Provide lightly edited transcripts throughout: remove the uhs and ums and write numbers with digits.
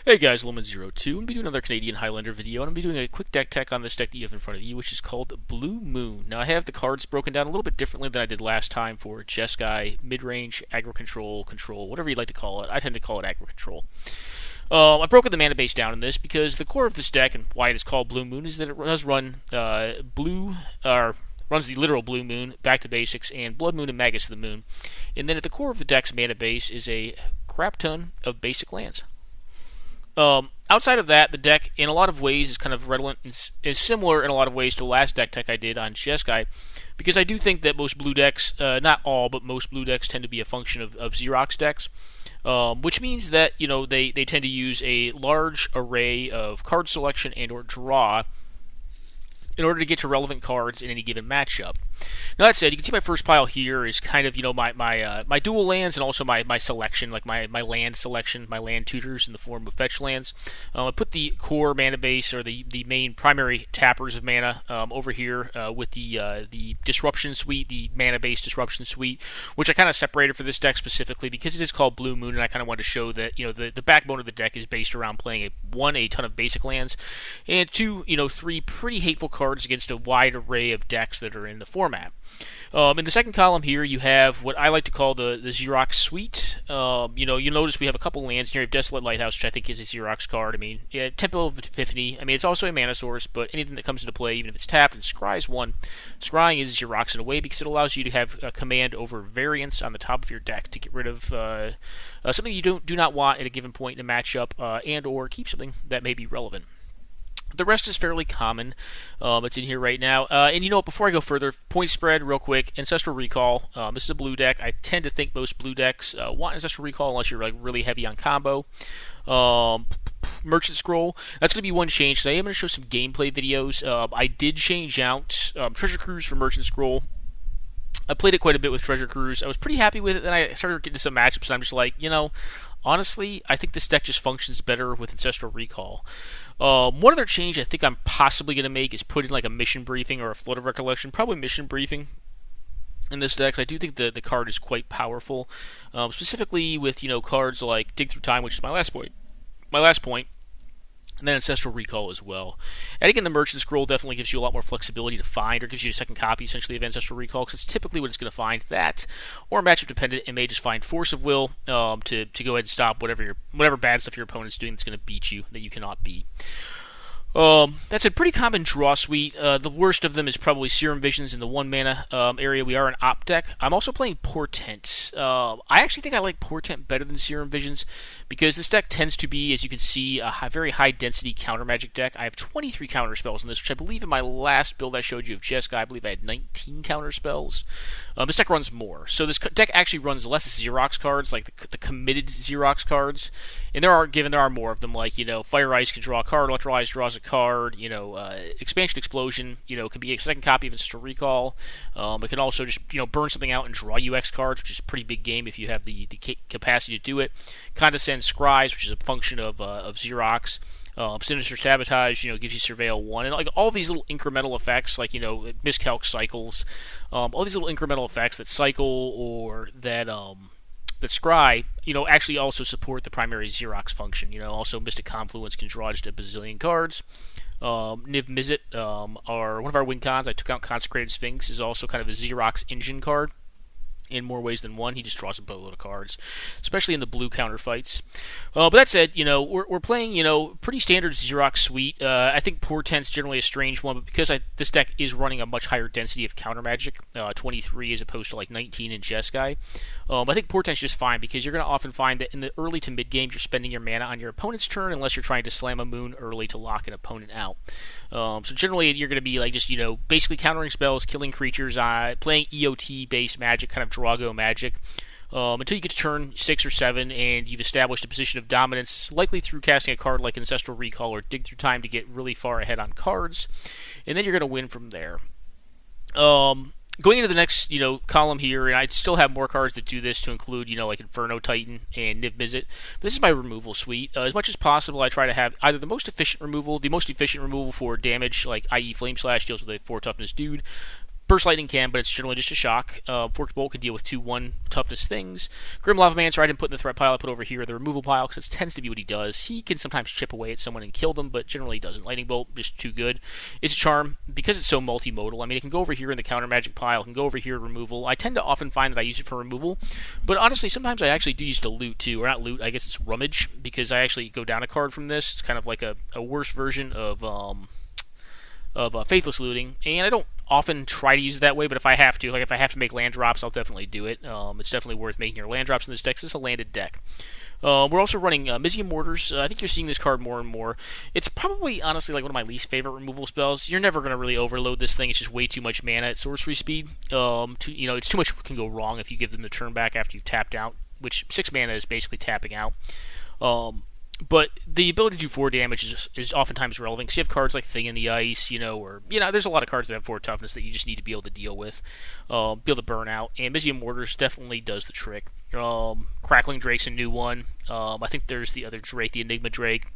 Hey guys, Lumen02. I'm going to be doing another Canadian Highlander video, and I'm going to be doing a quick deck tech on this deck that you have in front of you, which is called Blue Moon. Now, I have the cards broken down a little bit differently than I did last time for Jeskai, mid-range, aggro control, whatever you'd like to call it. I tend to call it aggro control. I've broken the mana base down in this because the core of this deck, and why it is called Blue Moon, is that it does run runs the literal Blue Moon, Back to Basics, and Blood Moon and Magus of the Moon. And then at the core of the deck's mana base is a crap ton of basic lands. Outside of that, the deck, in a lot of ways, is kind of redolent and is similar in a lot of ways to the last deck tech I did on Jeskai, because I do think that most blue decks, not all, but most blue decks tend to be a function of Xerox decks, which means that, they tend to use a large array of card selection and or draw in order to get to relevant cards in any given matchup. Now that said, you can see my first pile here is kind of my dual lands and also my selection, like my land selection, my land tutors in the form of fetch lands. I put the core mana base or the main primary tappers of mana over here with the disruption suite, the mana base disruption suite, which I kind of separated for this deck specifically because it is called Blue Moon, and I kind of wanted to show that the backbone of the deck is based around playing a ton of basic lands, and two, three pretty hateful cards against a wide array of decks that are in the format. In the second column here, you have what I like to call the Xerox suite. You'll notice we have a couple lands here. You have Desolate Lighthouse, which I think is a Xerox card. Temple of Epiphany. It's also a mana source, but anything that comes into play, even if it's tapped and scries one, scrying is Xerox in a way because it allows you to have a command over variance on the top of your deck to get rid of something you do not want at a given point in a matchup, and or keep something that may be relevant. The rest is fairly common. It's in here right now. And before I go further, point spread real quick. Ancestral Recall. This is a blue deck. I tend to think most blue decks want Ancestral Recall unless you're really heavy on combo. Merchant Scroll. That's going to be one change. So I am going to show some gameplay videos. I did change out Treasure Cruise for Merchant Scroll. I played it quite a bit with Treasure Cruise. I was pretty happy with it. Then I started getting some matchups, and I'm just like, honestly, I think this deck just functions better with Ancestral Recall. One other change I think I'm possibly going to make is put in like a Mission Briefing or a Float of Recollection. Probably Mission Briefing in this deck. I do think the card is quite powerful, specifically with cards like Dig Through Time, which is my last point, and then Ancestral Recall as well. Adding in the Merchant Scroll definitely gives you a lot more flexibility to find, or gives you a second copy, essentially, of Ancestral Recall, because it's typically what it's going to find. That, or matchup dependent, it may just find Force of Will to go ahead and stop whatever bad stuff your opponent's doing that's going to beat you, that you cannot beat. That's a pretty common draw suite. The worst of them is probably Serum Visions in the 1 mana area. We are an op deck. I'm also playing Portent. I actually think I like Portent better than Serum Visions because this deck tends to be, as you can see, a very high density counter magic deck. I have 23 counter spells in this, which I believe in my last build I showed you of Jeskai, I believe I had 19 counter spells. This deck runs more. So this deck actually runs less Xerox cards, like the committed Xerox cards. And there are more of them, like, Fire Ice can draw a card, Electro Ice draws a card, Expansion Explosion, can be a second copy of Ancestral Recall. It can also just, burn something out and draw UX cards, which is a pretty big game if you have the capacity to do it. Condescend Scries, which is a function of Xerox. Sinister Sabotage, gives you Surveil 1, and like all these little incremental effects, like, Miscalc cycles, all these little incremental effects that cycle or that scry, actually also support the primary Xerox function. Also Mystic Confluence can draw just a bazillion cards. Niv Mizzet, one of our win cons, I took out Consecrated Sphinx, is also kind of a Xerox engine card. In more ways than one, he just draws a boatload of cards, especially in the blue counter fights. But that said, we're playing, pretty standard Xerox suite. I think Portent's generally a strange one, but because this deck is running a much higher density of counter magic, 23 as opposed to like 19 in Jeskai, I think Portent's just fine because you're going to often find that in the early to mid game, you're spending your mana on your opponent's turn unless you're trying to slam a moon early to lock an opponent out. So generally, you're going to be like just basically countering spells, killing creatures, playing EOT based magic, kind of Drago magic, until you get to turn 6 or 7 and you've established a position of dominance, likely through casting a card like Ancestral Recall or Dig Through Time to get really far ahead on cards, and then you're going to win from there. Going into the next, column here, and I still have more cards that do this to include, like Inferno Titan and Niv Mizzet. This is my removal suite. As much as possible, I try to have either the most efficient removal for damage, like i.e. Flame Slash deals with a 4 toughness dude, Burst Lightning can, but it's generally just a shock. Forked Bolt can deal with 2-1 toughness things. Grim Lava Mancer I didn't put in the threat pile, I put over here the removal pile, because it tends to be what he does. He can sometimes chip away at someone and kill them, but generally doesn't. Lightning Bolt, just too good. It's a charm, because it's so multimodal. I mean, it can go over here in the counter magic pile, it can go over here in removal. I tend to often find that I use it for removal, but honestly, sometimes I actually do use it to loot too, or not loot, I guess it's rummage, because I actually go down a card from this. It's kind of like a worse version of Faithless Looting, and I don't often try to use it that way, but if I have to, like if I have to make land drops, I'll definitely do it. It's definitely worth making your land drops in this deck, because it's a landed deck. We're also running Mizium Mortars. I think you're seeing this card more and more. It's probably, honestly, like one of my least favorite removal spells. You're never going to really overload this thing. It's just way too much mana at sorcery speed. It's too much can go wrong if you give them the turn back after you've tapped out, which 6 mana is basically tapping out. But the ability to do 4 damage is oftentimes relevant, because you have cards like Thing in the Ice, there's a lot of cards that have 4 toughness that you just need to be able to deal with, be able to burn out, and Mizium Mortars definitely does the trick. Crackling Drake's a new one. I think there's the other Drake, the Enigma Drake.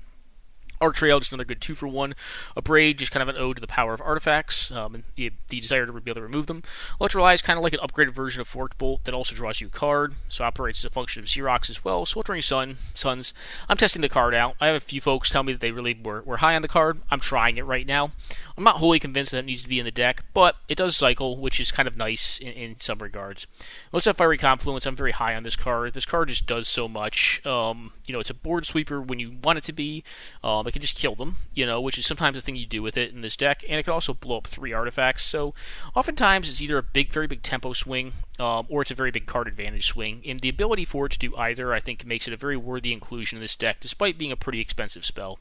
Arc Trail, just another good 2-for-1. Abrade, just kind of an ode to the power of artifacts, and the desire to be able to remove them. Electrolyze, kind of like an upgraded version of Forked Bolt that also draws you a card, so operates as a function of Xerox as well. Sweltering Suns, I'm testing the card out. I have a few folks tell me that they really were high on the card. I'm trying it right now. I'm not wholly convinced that it needs to be in the deck, but it does cycle, which is kind of nice in some regards. Let's have Fiery Confluence. I'm very high on this card. This card just does so much. It's a board sweeper when you want it to be. It can just kill them, which is sometimes the thing you do with it in this deck, and it can also blow up 3 artifacts. So oftentimes it's either a very big tempo swing, or it's a very big card advantage swing. And the ability for it to do either, I think, makes it a very worthy inclusion in this deck, despite being a pretty expensive spell.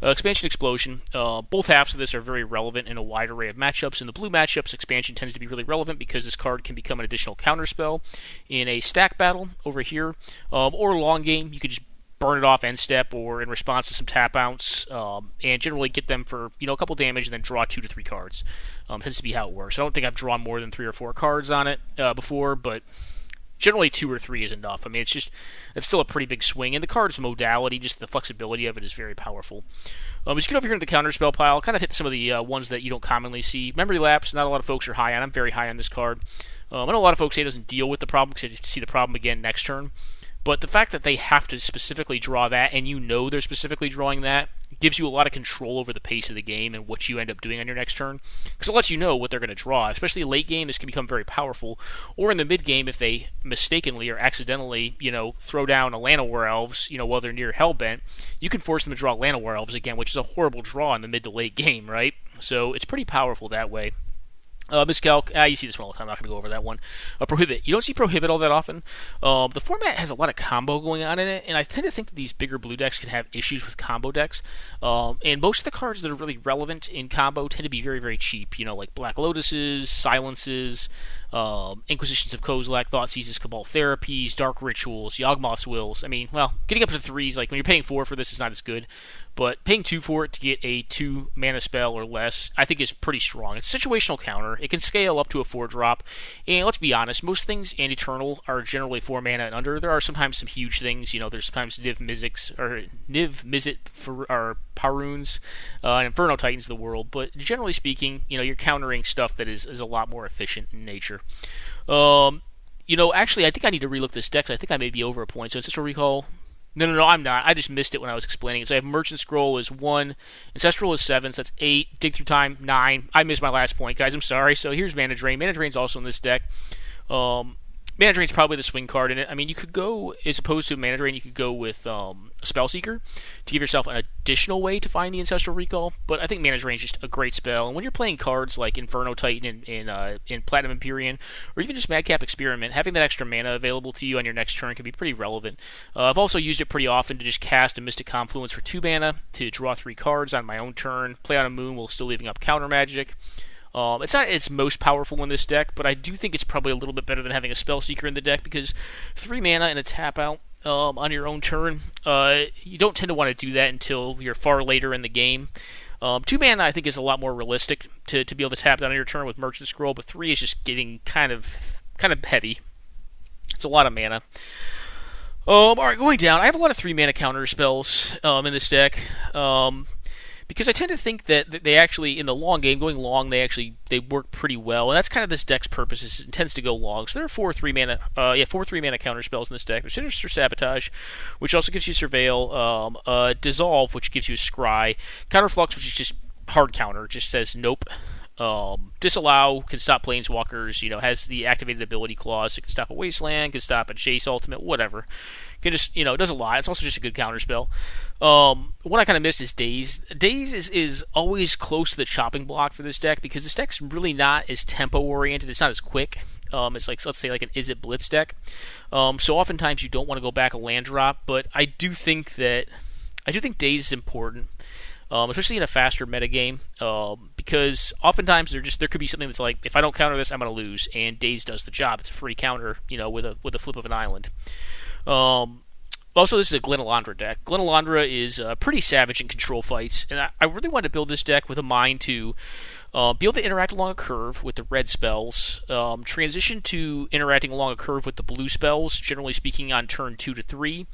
Expansion Explosion. Both halves of this are very relevant in a wide array of matchups. In the blue matchups, Expansion tends to be really relevant because this card can become an additional counter spell in a stack battle over here, or long game. You could just burn it off end step or in response to some tap outs, and generally get them for a couple damage and then draw 2 to 3 cards. Tends to be how it works. I don't think I've drawn more than 3 or 4 cards on it before, but generally 2 or 3 is enough. I mean, it's still a pretty big swing, and the card's modality, just the flexibility of it, is very powerful. Just get over here into the counterspell pile, kind of hit some of the ones that you don't commonly see. Memory Lapse, not a lot of folks are high on. I'm very high on this card. I know a lot of folks say it doesn't deal with the problem because they see the problem again next turn. But the fact that they have to specifically draw that, and they're specifically drawing that, gives you a lot of control over the pace of the game and what you end up doing on your next turn. Because it lets you know what they're going to draw. Especially late game, this can become very powerful. Or in the mid game, if they mistakenly or accidentally, throw down a Llanowar Elves, while they're near Hellbent, you can force them to draw Llanowar Elves again, which is a horrible draw in the mid to late game, right? So it's pretty powerful that way. Miscalc, you see this one all the time, I'm not going to go over that one. Prohibit. You don't see Prohibit all that often. The format has a lot of combo going on in it, and I tend to think that these bigger blue decks can have issues with combo decks. And most of the cards that are really relevant in combo tend to be very, very cheap. Like Black Lotuses, Silences, Inquisitions of Kozilek, Thoughtseize, Cabal Therapies, Dark Rituals, Yawgmoth's Wills. I mean, getting up to 3s, like when you're paying 4 for this, is not as good. But paying 2 for it to get a 2 mana spell or less, I think is pretty strong. It's a situational counter. It can scale up to a 4-drop. And let's be honest, most things and Eternal are generally 4 mana and under. There are sometimes some huge things. There's sometimes Niv Mizzet or Paruns, and Inferno Titans of the world. But generally speaking, you're countering stuff that is a lot more efficient in nature. Actually, I think I need to relook this deck, 'cause I think I may be over a point. So Ancestral Recall. No, I'm not. I just missed it when I was explaining it. So I have Merchant Scroll is 1, Ancestral is 7, so that's 8, Dig Through Time, 9. I missed my last point, guys. I'm sorry. So here's Mana Drain. Mana Drain's also in this deck. Mana Drain's probably the swing card in it. I mean, you could go, as opposed to Mana Drain, you could go with Spellseeker to give yourself an additional way to find the Ancestral Recall, but I think Mana Drain's just a great spell. And when you're playing cards like Inferno Titan and Platinum Empyrean, or even just Madcap Experiment, having that extra mana available to you on your next turn can be pretty relevant. I've also used it pretty often to just cast a Mystic Confluence for 2 mana to draw 3 cards on my own turn, play on a Moon while still leaving up counter magic. It's not its most powerful in this deck, but I do think it's probably a little bit better than having a Spellseeker in the deck, because 3 mana and a tap out on your own turn, you don't tend to want to do that until you're far later in the game. 2 mana I think is a lot more realistic to be able to tap down on your turn with Merchant Scroll, but 3 is just getting kind of heavy. It's a lot of mana. Alright, going down, I have a lot of 3 mana counter spells in this deck. because I tend to think that they actually, in the long game, going long, they work pretty well, and that's kind of this deck's purpose. Is it tends to go long. So there are 4/3 mana counter spells in this deck. There's Sinister Sabotage, which also gives you Surveil, Dissolve, which gives you a Scry, Counterflux, which is just hard counter, just says nope. Disallow can stop planeswalkers, has the activated ability clause. It can stop a wasteland, can stop a chase ultimate, whatever. Can just, it does a lot. It's also just a good counter spell. What I kind of missed is Daze. Daze is always close to the chopping block for this deck because this deck's really not as tempo oriented. It's not as quick. It's like, let's say, like an Is It Blitz deck. So oftentimes you don't want to go back a land drop, but I do think Daze is important. Especially in a faster metagame, because oftentimes there could be something that's like, if I don't counter this, I'm going to lose, and Daze does the job. It's a free counter, with a flip of an island. Also, this is a Glenalandra deck. Glenalandra is pretty savage in control fights, and I really wanted to build this deck with a mind to be able to interact along a curve with the red spells, transition to interacting along a curve with the blue spells, generally speaking on turn 2 to 3,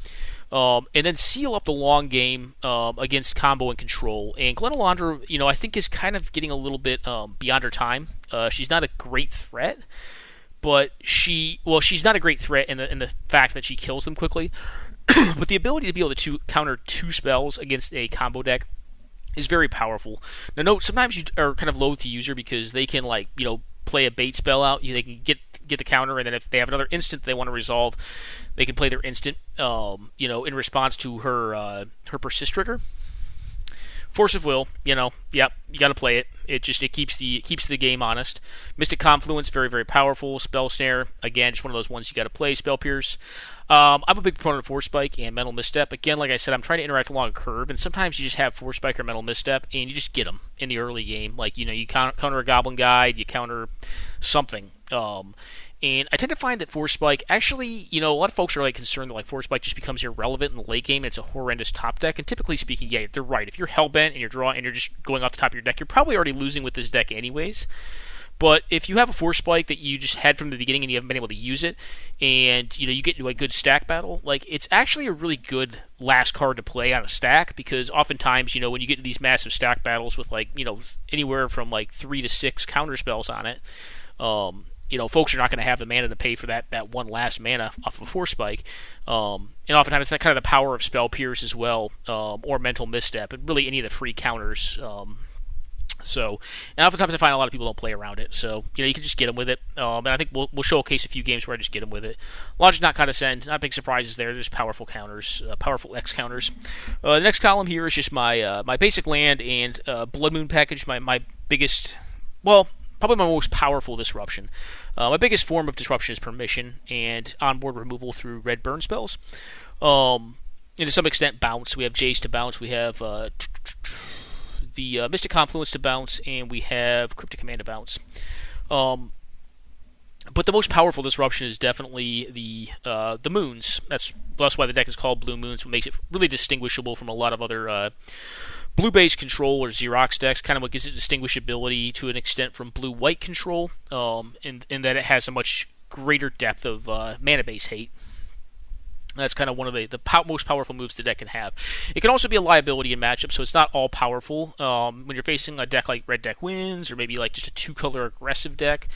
and then seal up the long game against combo and control. And Glenalandra, I think is kind of getting a little bit beyond her time. She's not a great threat, but she's not a great threat in the fact that she kills them quickly. But the ability to be able to counter 2 spells against a combo deck is very powerful. Now, note, sometimes you are kind of loath to use her because they can, play a bait spell out. They can get the counter, and then if they have another instant they want to resolve, they can play their instant, in response to her persist trigger. Force of Will, yep, you got to play it. It keeps the game honest. Mystic Confluence, very, very powerful. Spell Snare, again, just one of those ones you got to play. Spell Pierce. I'm a big proponent of Force Spike and Mental Misstep. Again, like I said, I'm trying to interact along a curve, and sometimes you just have Force Spike or Mental Misstep, and you just get them in the early game. Like, you counter a Goblin Guide, you counter something. And I tend to find that Force Spike, actually, a lot of folks are concerned that Force Spike just becomes irrelevant in the late game and it's a horrendous top deck. And typically speaking, yeah, they're right. If you're hellbent and you're just going off the top of your deck, you're probably already losing with this deck anyways. But if you have a Force Spike that you just had from the beginning and you haven't been able to use it, and you get into a good stack battle, it's actually a really good last card to play on a stack, because oftentimes, when you get into these massive stack battles with anywhere from 3 to 6 counter spells on it, folks are not going to have the mana to pay for that one last mana off of a Force Spike. And oftentimes it's that kind of the power of Spell Pierce as well, or Mental Misstep, and really any of the free counters. And oftentimes I find a lot of people don't play around it. So, you can just get them with it. And I think we'll showcase a few games where I just get them with it. Logic Not Condescend, not big surprises there. There's powerful counters, powerful X counters. The next column here is just my basic land and Blood Moon package, my biggest, probably my most powerful disruption. My biggest form of disruption is permission and onboard removal through red burn spells. And to some extent, bounce. We have Jace to bounce. We have the Mystic Confluence to bounce, and we have Cryptic Command to bounce. But the most powerful disruption is definitely the moons. That's why the deck is called Blue Moons, what makes it really distinguishable from a lot of other blue-based control or Xerox decks. Kind of what gives it distinguishability to an extent from blue-white control, in that it has a much greater depth of mana-based hate. That's kind of one of the most powerful moves the deck can have. It can also be a liability in matchups, so it's not all powerful. When you're facing a deck like Red Deck Wins, or maybe just a 2-color aggressive deck.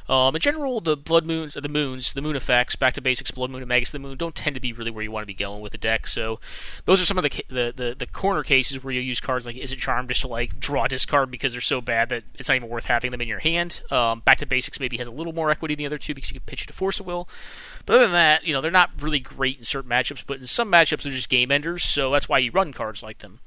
In general, the Blood Moons, the Moon effects, Back to Basics, Blood Moon, and Magus of the Moon don't tend to be really where you want to be going with the deck. So those are some of the corner cases where you use cards like Is It Charm just to draw a discard because they're so bad that it's not even worth having them in your hand. Back to Basics maybe has a little more equity than the other two because you can pitch it to Force of Will. But other than that, they're not really great in certain matchups, but in some matchups they're just game enders, so that's why you run cards like them.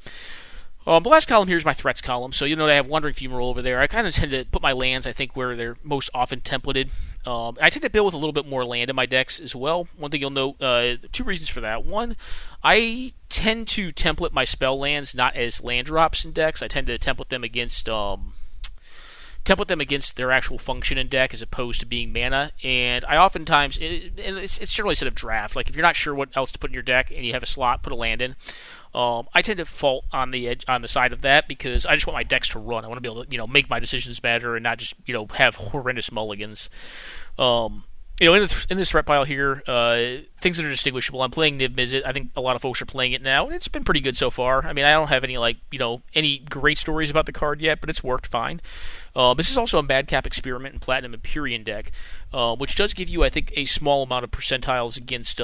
The last column here is my threats column, so I have Wandering Fumarole over there. I kind of tend to put my lands, I think, where they're most often templated. I tend to build with a little bit more land in my decks as well. One thing you'll note, 2 reasons for that. One, I tend to template my spell lands not as land drops in decks. I tend to template them against their actual function in deck as opposed to being mana. And I oftentimes, it's generally a set of draft. If you're not sure what else to put in your deck and you have a slot, put a land in. I tend to fault on the side of that because I just want my decks to run. I want to be able to make my decisions better and not just have horrendous mulligans. in this threat pile here, things that are distinguishable. I'm playing Niv Mizzet. I think a lot of folks are playing it now, and it's been pretty good so far. I mean, I don't have any any great stories about the card yet, but it's worked fine. This is also a Madcap Experiment and Platinum Empyrean deck, which does give you, I think, a small amount of percentiles against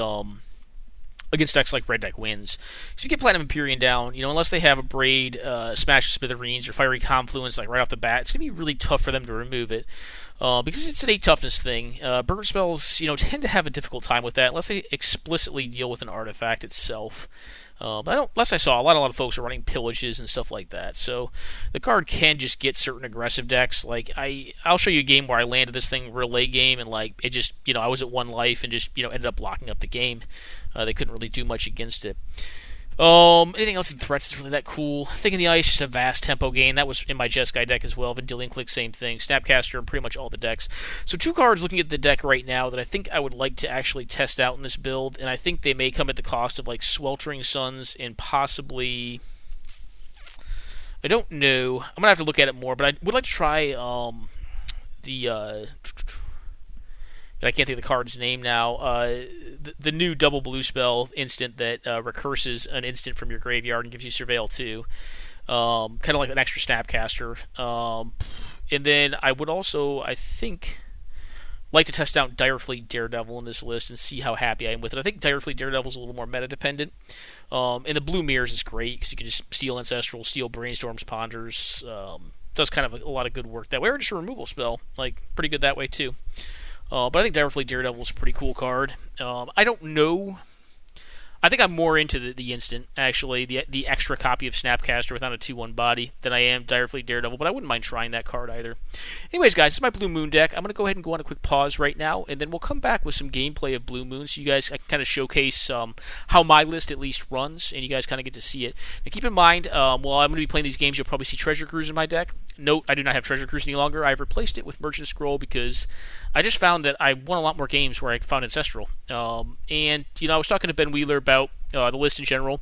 decks like Red Deck Wins. So if you get Platinum Empyrean down, unless they have a Braid, Smash Smithereens, or Fiery Confluence like right off the bat, it's going to be really tough for them to remove it. Because it's an 8 toughness thing. Burn spells, tend to have a difficult time with that unless they explicitly deal with an artifact itself. But last I saw, a lot of folks are running pillages and stuff like that. So the card can just get certain aggressive decks. Like I'll show you a game where I landed this thing real late game, and it just, I was at 1 life and just, ended up locking up the game. They couldn't really do much against it. Anything else in threats is really that cool? Thing in the Ice, just a vast tempo game. That was in my Jeskai deck as well. Vendilion Click, same thing. Snapcaster in pretty much all the decks. So 2 cards looking at the deck right now that I think I would like to actually test out in this build, and I think they may come at the cost of Sweltering Suns and possibly... I don't know. I'm going to have to look at it more, but I would like to try I can't think of the card's name now. The new double blue spell instant that recurses an instant from your graveyard and gives you Surveil 2. Kind of like an extra Snapcaster. And then I would also, I think, like to test out Direfleet Daredevil in this list and see how happy I am with it. I think Direfleet Daredevil is a little more meta-dependent. And the blue mirrors is great because you can just steal Ancestral, steal Brainstorms, Ponders. Does kind of a lot of good work that way. Or just a removal spell. Pretty good that way, too. But I think Direfleet Daredevil is a pretty cool card. I don't know. I think I'm more into the instant, actually, the extra copy of Snapcaster without a 2-1 body than I am Direfleet Daredevil, but I wouldn't mind trying that card either. Anyways, guys, this is my Blue Moon deck. I'm going to go ahead and go on a quick pause right now, and then we'll come back with some gameplay of Blue Moon so you guys can kind of showcase how my list at least runs, and you guys kind of get to see it. Now, keep in mind, while I'm going to be playing these games, you'll probably see Treasure Cruise in my deck. Note, I do not have Treasure Cruise any longer. I've replaced it with Merchant Scroll because I just found that I won a lot more games where I found Ancestral. And, I was talking to Ben Wheeler about the list in general,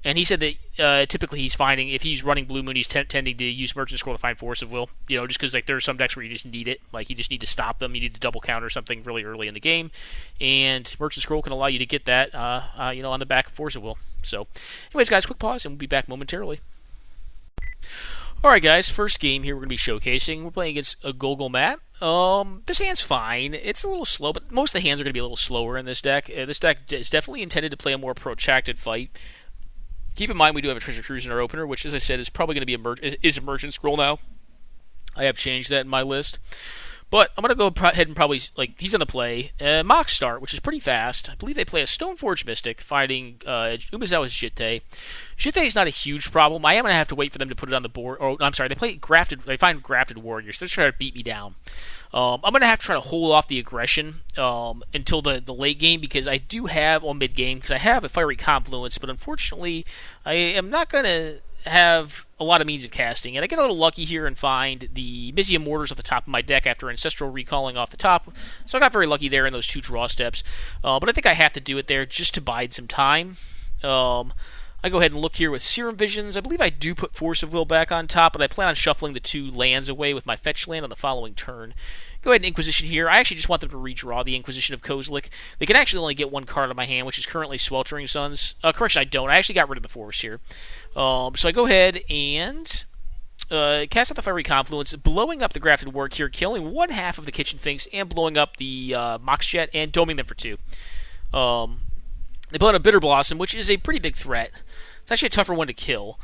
and he said that typically he's finding, if he's running Blue Moon, he's tending to use Merchant Scroll to find Force of Will, just because there are some decks where you just need it. You just need to stop them, you need to double counter something really early in the game, and Merchant Scroll can allow you to get that, on the back of Force of Will. So, anyways, guys, quick pause, and we'll be back momentarily. Alright guys, first game here we're going to be showcasing. We're playing against a Golgolmat. This hand's fine. It's a little slow, but most of the hands are going to be a little slower in this deck. This deck is definitely intended to play a more protracted fight. Keep in mind we do have a Treasure Cruise in our opener, which, as I said, is probably going to be a Merchant Scroll now. I have changed that in my list. But I'm going to go ahead and probably, he's on the play. Mock Start, which is pretty fast. I believe they play a Stoneforge Mystic fighting Umezawa's Jitte. Jitte is not a huge problem. I am going to have to wait for them to put it on the board. Oh, I'm sorry, they find Grafted Warriors. They're trying to beat me down. I'm going to have to try to hold off the aggression until the late game because I do have, mid-game, because I have a Fiery Confluence, but unfortunately, I am not going to have a lot of means of casting, and I get a little lucky here and find the Mizzium Mortars off the top of my deck after Ancestral recalling off the top, so I got very lucky there in those 2 draw steps, but I think I have to do it there just to bide some time. I go ahead and look here with Serum Visions. I believe I do put Force of Will back on top, but I plan on shuffling the 2 lands away with my fetch land on the following turn. Go ahead and Inquisition here. I actually just want them to redraw the Inquisition of Kozilek. They can actually only get 1 card on my hand, which is currently Sweltering Suns. Correction, I don't. I actually got rid of the Force here. So I go ahead and cast out the Fiery Confluence, blowing up the Grafted Work here, killing 1/2 of the Kitchen Finks, and blowing up the Mox Jet, and doming them for 2. They pull out a Bitter Blossom, which is a pretty big threat. It's actually a tougher one to kill.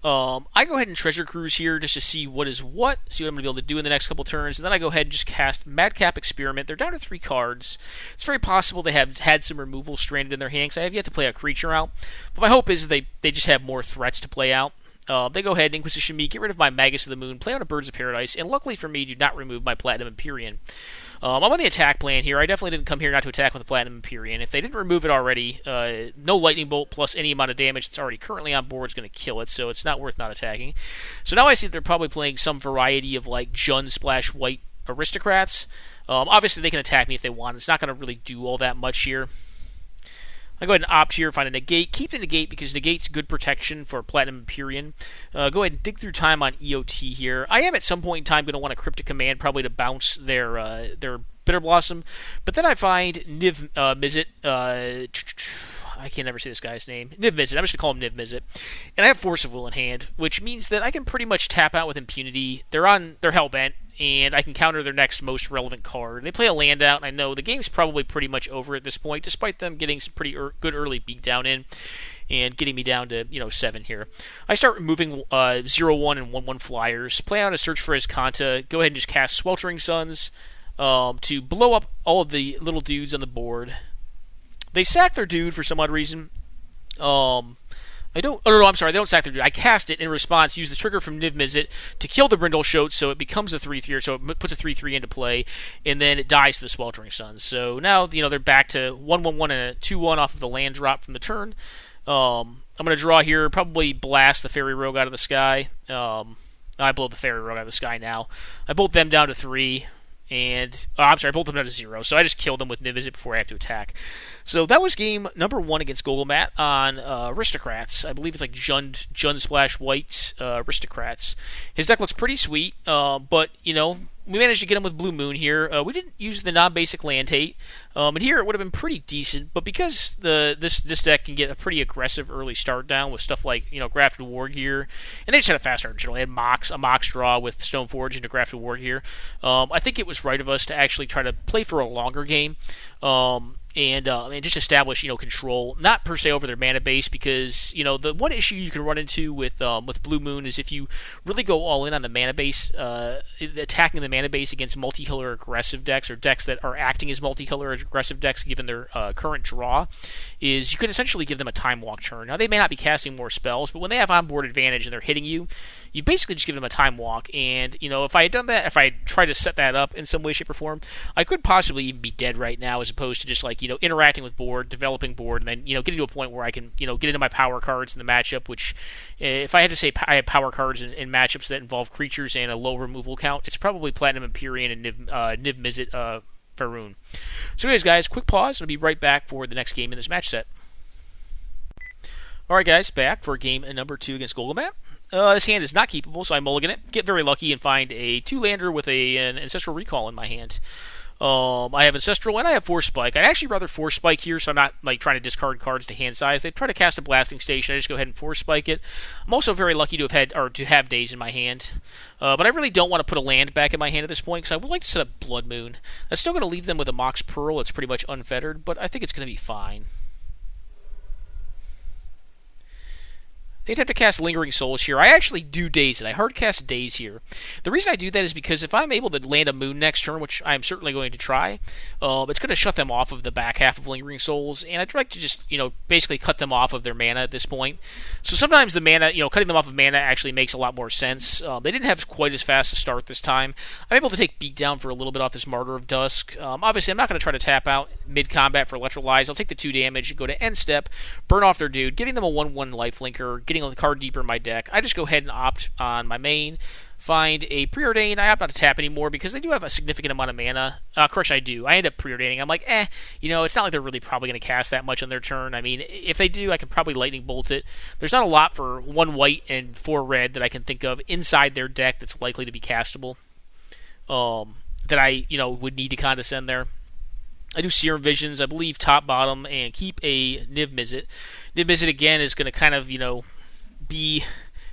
I go ahead and Treasure Cruise here just to see what is what, see what I'm going to be able to do in the next couple turns, and then I go ahead and just cast Madcap Experiment. They're down to 3 cards. It's very possible they have had some removal stranded in their hand, because I have yet to play a creature out. But my hope is they just have more threats to play out. They go ahead and Inquisition me, get rid of my Magus of the Moon, play on a Birds of Paradise, and luckily for me, do not remove my Platinum Empyrean. I'm on the attack plan here. I definitely didn't come here not to attack with the Platinum Empyrean. If they didn't remove it already, no Lightning Bolt plus any amount of damage that's already currently on board is going to kill it, so it's not worth not attacking. So now I see that they're probably playing some variety of Jund / White Aristocrats. Obviously, they can attack me if they want. It's not going to really do all that much here. I go ahead and opt here, find a Negate. Keep the Negate because Negate's good protection for Platinum Empyrean. Go ahead and dig through time on EOT here. I am at some point in time going to want a Cryptic Command probably to bounce their Bitter Blossom. But then I find Niv Mizzet. I can't ever say this guy's name. Niv Mizzet. I'm just going to call him Niv Mizzet. And I have Force of Will in hand, which means that I can pretty much tap out with impunity. They're Hellbent, and I can counter their next most relevant card. They play a land out, and I know the game's probably pretty much over at this point, despite them getting some pretty good early beatdown in and getting me down to 7 here. I start removing 0/1 and 1/1 flyers, play out a Search for Azcanta, go ahead and just cast Sweltering Suns to blow up all of the little dudes on the board. They sack their dude for some odd reason. I'm sorry, they don't sack their dude. I cast it in response, use the trigger from Niv Mizzet to kill the Brindleshote, so it becomes a 3/3, so it puts a 3/3 into play, and then it dies to the Sweltering Suns. So now, they're back to 1/1/1 and a 2/1 off of the land drop from the turn. I'm going to draw here, probably blast the Fairy Rogue out of the sky. I blow the Fairy Rogue out of the sky now. I bolt them down to 3. And, I bolt them down to 0, so I just killed them with Niv Mizzet before I have to attack. So that was game number 1 against Golgomat on Aristocrats. I believe it's like Jund Splash White Aristocrats. His deck looks pretty sweet, but, we managed to get him with Blue Moon here. We didn't use the non-basic land hate, and here it would have been pretty decent, but because this deck can get a pretty aggressive early start down with stuff like, Grafted War Gear, and they just had a fast start in general. They had a Mox draw with Stoneforge into Grafted War Gear. I think it was right of us to actually try to play for a longer game. And just establish, control, not per se over their mana base, because, the one issue you can run into with Blue Moon is if you really go all in on the mana base, attacking the mana base against multicolor aggressive decks, or decks that are acting as multicolor aggressive decks given their current draw, is you could essentially give them a Time Walk turn. Now, they may not be casting more spells, but when they have onboard advantage and they're hitting you, you basically just give them a Time Walk, and, if I had done that, if I had tried to set that up in some way, shape, or form, I could possibly even be dead right now, as opposed to just, interacting with board, developing board, and then, getting to a point where I can, get into my power cards in the matchup, which, if I had to say I have power cards in matchups that involve creatures and a low removal count, it's probably Platinum Empyrean and Niv Mizzet Faroon. So anyways, guys, quick pause, and I'll be right back for the next game in this match set. Alright, guys, back for game number 2 against Golgomat. This hand is not keepable, so I mulligan it, get very lucky, and find a 2-lander with an Ancestral Recall in my hand. I have Ancestral, and I have Force Spike. I'd actually rather Force Spike here, so I'm not trying to discard cards to hand size. They try to cast a Blasting Station. I just go ahead and Force Spike it. I'm also very lucky to have Daze in my hand, but I really don't want to put a land back in my hand at this point, because I would like to set up Blood Moon. That's still going to leave them with a Mox Pearl. It's pretty much unfettered, but I think it's going to be fine. They attempt to cast Lingering Souls here. I actually do Daze it. I hard cast Daze here. The reason I do that is because if I'm able to land a Moon next turn, which I'm certainly going to try, it's going to shut them off of the back half of Lingering Souls, and I'd like to just, basically cut them off of their mana at this point. So sometimes the mana, cutting them off of mana actually makes a lot more sense. They didn't have quite as fast a start this time. I'm able to take Beatdown for a little bit off this Martyr of Dusk. Obviously, I'm not going to try to tap out mid-combat for Electrolyze. I'll take the 2 damage, go to end step, burn off their dude, giving them a 1/1 lifelinker, getting a card deeper in my deck. I just go ahead and opt on my main, find a Preordain. I opt not to tap anymore because they do have a significant amount of mana. Crush, I do. I end up Preordaining. I'm like, it's not like they're really probably going to cast that much on their turn. I mean, if they do, I can probably Lightning Bolt it. There's not a lot for 1 white and 4 red that I can think of inside their deck that's likely to be castable that I, would need to condescend there. I do Serum Visions, I believe top, bottom, and keep a Niv Mizzet. Niv Mizzet, again, is going to kind of, be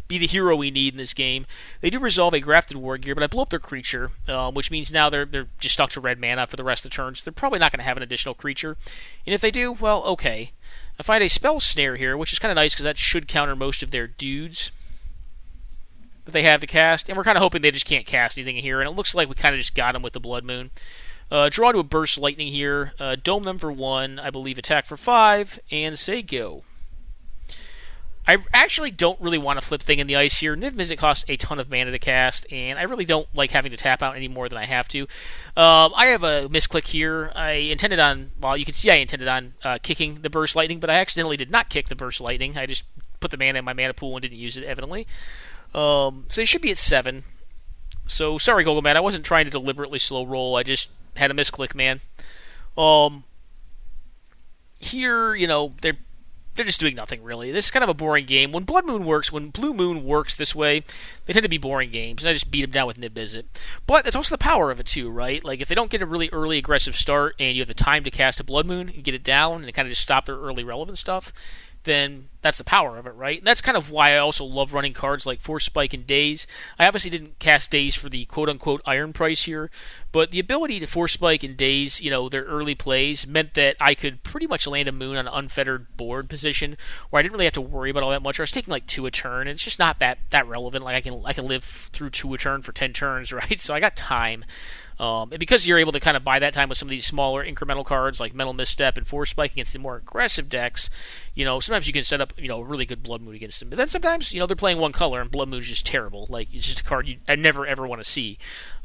the hero we need in this game. They do resolve a Grafted War Gear, but I blow up their creature, which means now they're just stuck to red mana for the rest of the turns. They're probably not going to have an additional creature. And if they do, well, okay. I find a Spell Snare here, which is kind of nice because that should counter most of their dudes that they have to cast. And we're kind of hoping they just can't cast anything here, and it looks like we kind of just got them with the Blood Moon. Draw to a Burst Lightning here, dome them for 1, I believe attack for 5, and say go. I actually don't really want to flip Thing in the Ice here. Niv Mizzet costs a ton of mana to cast, and I really don't like having to tap out any more than I have to. I have a misclick here. You can see I intended on kicking the Burst Lightning, but I accidentally did not kick the Burst Lightning. I just put the mana in my mana pool and didn't use it, evidently. So it should be at 7. So, sorry, Golgomat, I wasn't trying to deliberately slow roll. I just had a misclick, man. Here, they're they're just doing nothing really. This is kind of a boring game. When Blue Moon works this way, they tend to be boring games, and I just beat them down with Nib Mizzet. But that's also the power of it too, right? Like if they don't get a really early aggressive start, and you have the time to cast a Blood Moon and get it down, and kind of just stop their early relevant stuff, then that's the power of it, right? And that's kind of why I also love running cards like Force Spike and Daze. I obviously didn't cast Daze for the quote-unquote iron price here, but the ability to Force Spike and Daze, their early plays, meant that I could pretty much land a Moon on an unfettered board position where I didn't really have to worry about all that much. I was taking like 2 a turn, and it's just not that relevant. Like I can live through 2 a turn for 10 turns, right? So I got time. And because you're able to kind of buy that time with some of these smaller incremental cards like Mental Misstep and Force Spike against the more aggressive decks, sometimes you can set up, a really good Blood Moon against them. But then sometimes, they're playing one color and Blood Moon is just terrible. Like, it's just a card I never ever want to see.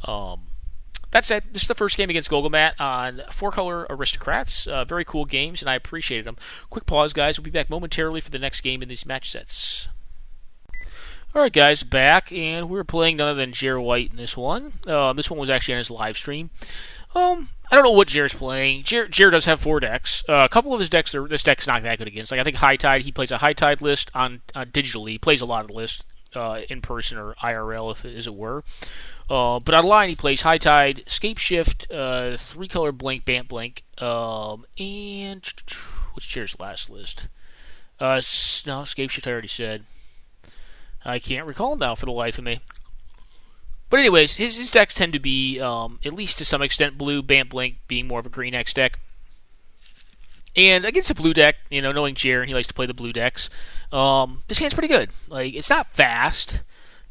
That said, this is the first game against Golgomat on 4-color Aristocrats. Very cool games, and I appreciated them. Quick pause, guys. We'll be back momentarily for the next game in these match sets. Alright guys, back, and we're playing none other than Jer White in this one. This one was actually on his live stream. I don't know what Jer's playing. Jer does have 4 decks. A couple of his decks, this deck's not that good against. Like I think High Tide, he plays a High Tide list on digitally. He plays a lot of the list in person or IRL, as it were. But online, he plays High Tide, Scape Shift, 3-color Blank, Bant Blank, and what's Jer's last list? No, Scape Shift I already said. I can't recall now for the life of me. But anyways, his decks tend to be, at least to some extent, blue, Bant Blink being more of a green X deck. And against a blue deck, knowing Jer, he likes to play the blue decks, this hand's pretty good. Like, it's not fast,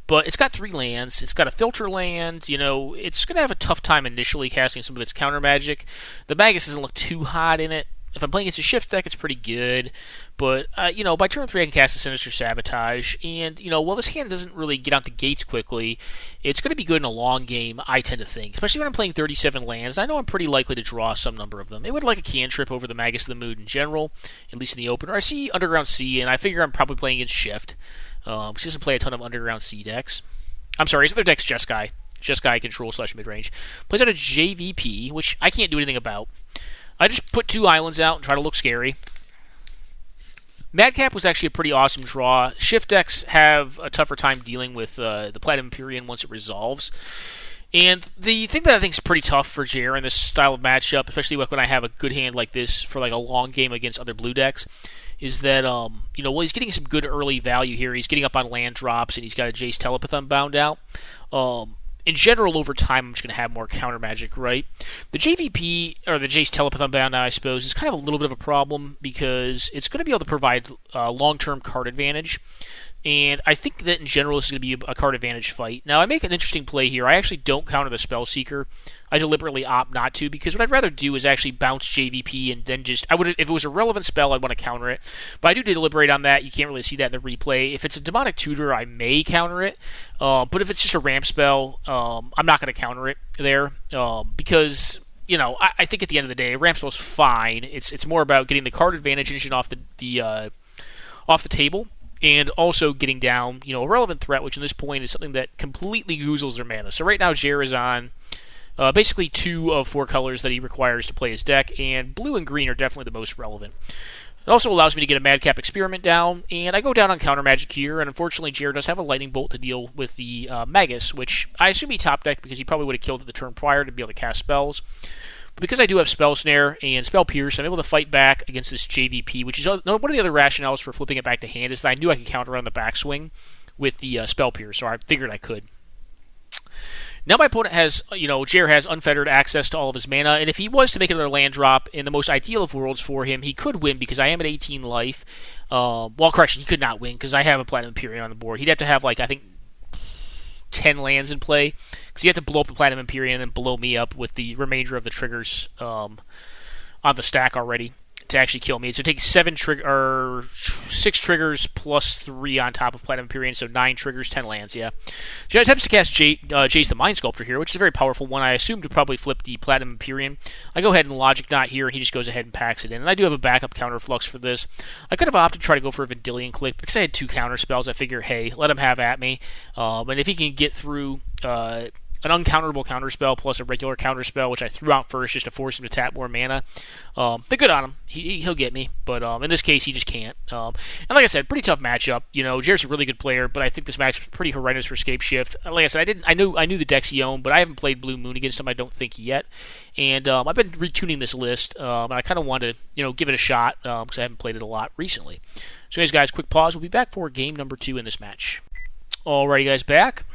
but it's got 3 lands. It's got a filter land. It's going to have a tough time initially casting some of its counter magic. The Magus doesn't look too hot in it. If I'm playing against a shift deck, it's pretty good. But, by turn 3, I can cast a Sinister Sabotage. And, while this hand doesn't really get out the gates quickly, it's going to be good in a long game, I tend to think. Especially when I'm playing 37 lands. I know I'm pretty likely to draw some number of them. It would like a cantrip over the Magus of the Mood in general, at least in the opener. I see Underground Sea, and I figure I'm probably playing against Shift. Because he doesn't play a ton of Underground Sea decks. I'm sorry, his other deck's Jeskai. Jeskai control / midrange. Plays out a JVP, which I can't do anything about. I just put 2 islands out and try to look scary. Madcap was actually a pretty awesome draw. Shift decks have a tougher time dealing with the Platinum Empyrean once it resolves. And the thing that I think is pretty tough for Jer in this style of matchup, especially when I have a good hand like this for like a long game against other blue decks, is that, he's getting some good early value here. He's getting up on land drops, and he's got a Jace Telepath Unbound out. In general, over time, I'm just going to have more counter magic, right? The JVP, or the Jace Telepath Unbound, I suppose, is kind of a little bit of a problem because it's going to be able to provide long-term card advantage. And I think that in general, this is going to be a card advantage fight. Now, I make an interesting play here. I actually don't counter the Spellseeker. I deliberately opt not to because what I'd rather do is actually bounce JVP and then if it was a relevant spell, I'd want to counter it. But I do deliberate on that. You can't really see that in the replay. If it's a Demonic Tutor, I may counter it. But if it's just a ramp spell, I'm not going to counter it there because I think at the end of the day, a ramp spell is fine. It's more about getting the card advantage engine off the table. And also getting down, a relevant threat, which in this point is something that completely goozles their mana. So right now, Jer is on basically 2 of 4 colors that he requires to play his deck, and blue and green are definitely the most relevant. It also allows me to get a Madcap Experiment down, and I go down on counter magic here, and unfortunately, Jer does have a Lightning Bolt to deal with the Magus, which I assume he top decked because he probably would have killed it the turn prior to be able to cast spells. But because I do have Spell Snare and Spell Pierce, I'm able to fight back against this JVP, which is one of the other rationales for flipping it back to hand, is that I knew I could counter on the backswing with the Spell Pierce, so I figured I could. Now my opponent has, Jer has unfettered access to all of his mana, and if he was to make another land drop in the most ideal of worlds for him, he could win because I am at 18 life. Correction, he could not win because I have a Platinum Empyrean on the board. He'd have to have, 10 lands in play, because you have to blow up the Platinum Empyrean and then blow me up with the remainder of the triggers on the stack already to actually kill me. So it takes 6 triggers plus 3 on top of Platinum Empyrean, so 9 triggers, 10 lands, yeah. She attempts to cast Jace the Mind Sculptor here, which is a very powerful one. I assume to probably flip the Platinum Empyrean. I go ahead and Logic Knot here, and he just goes ahead and packs it in. And I do have a backup counter flux for this. I could have opted to try to go for a Vendilion Click, because I had 2 counter spells. I figure, hey, let him have at me. And if he can get through an uncounterable counterspell plus a regular counterspell, which I threw out first just to force him to tap more mana. They're good on him. He'll get me, but in this case, he just can't. And like I said, pretty tough matchup. Jared's a really good player, but I think this match is pretty horrendous for Scape Shift. Like I said, I knew the decks he owned, but I haven't played Blue Moon against him, I don't think, yet. And I've been retuning this list, and I kind of wanted to, give it a shot, because I haven't played it a lot recently. So anyways, guys, quick pause. We'll be back for game number 2 in this match. Alrighty, guys, back.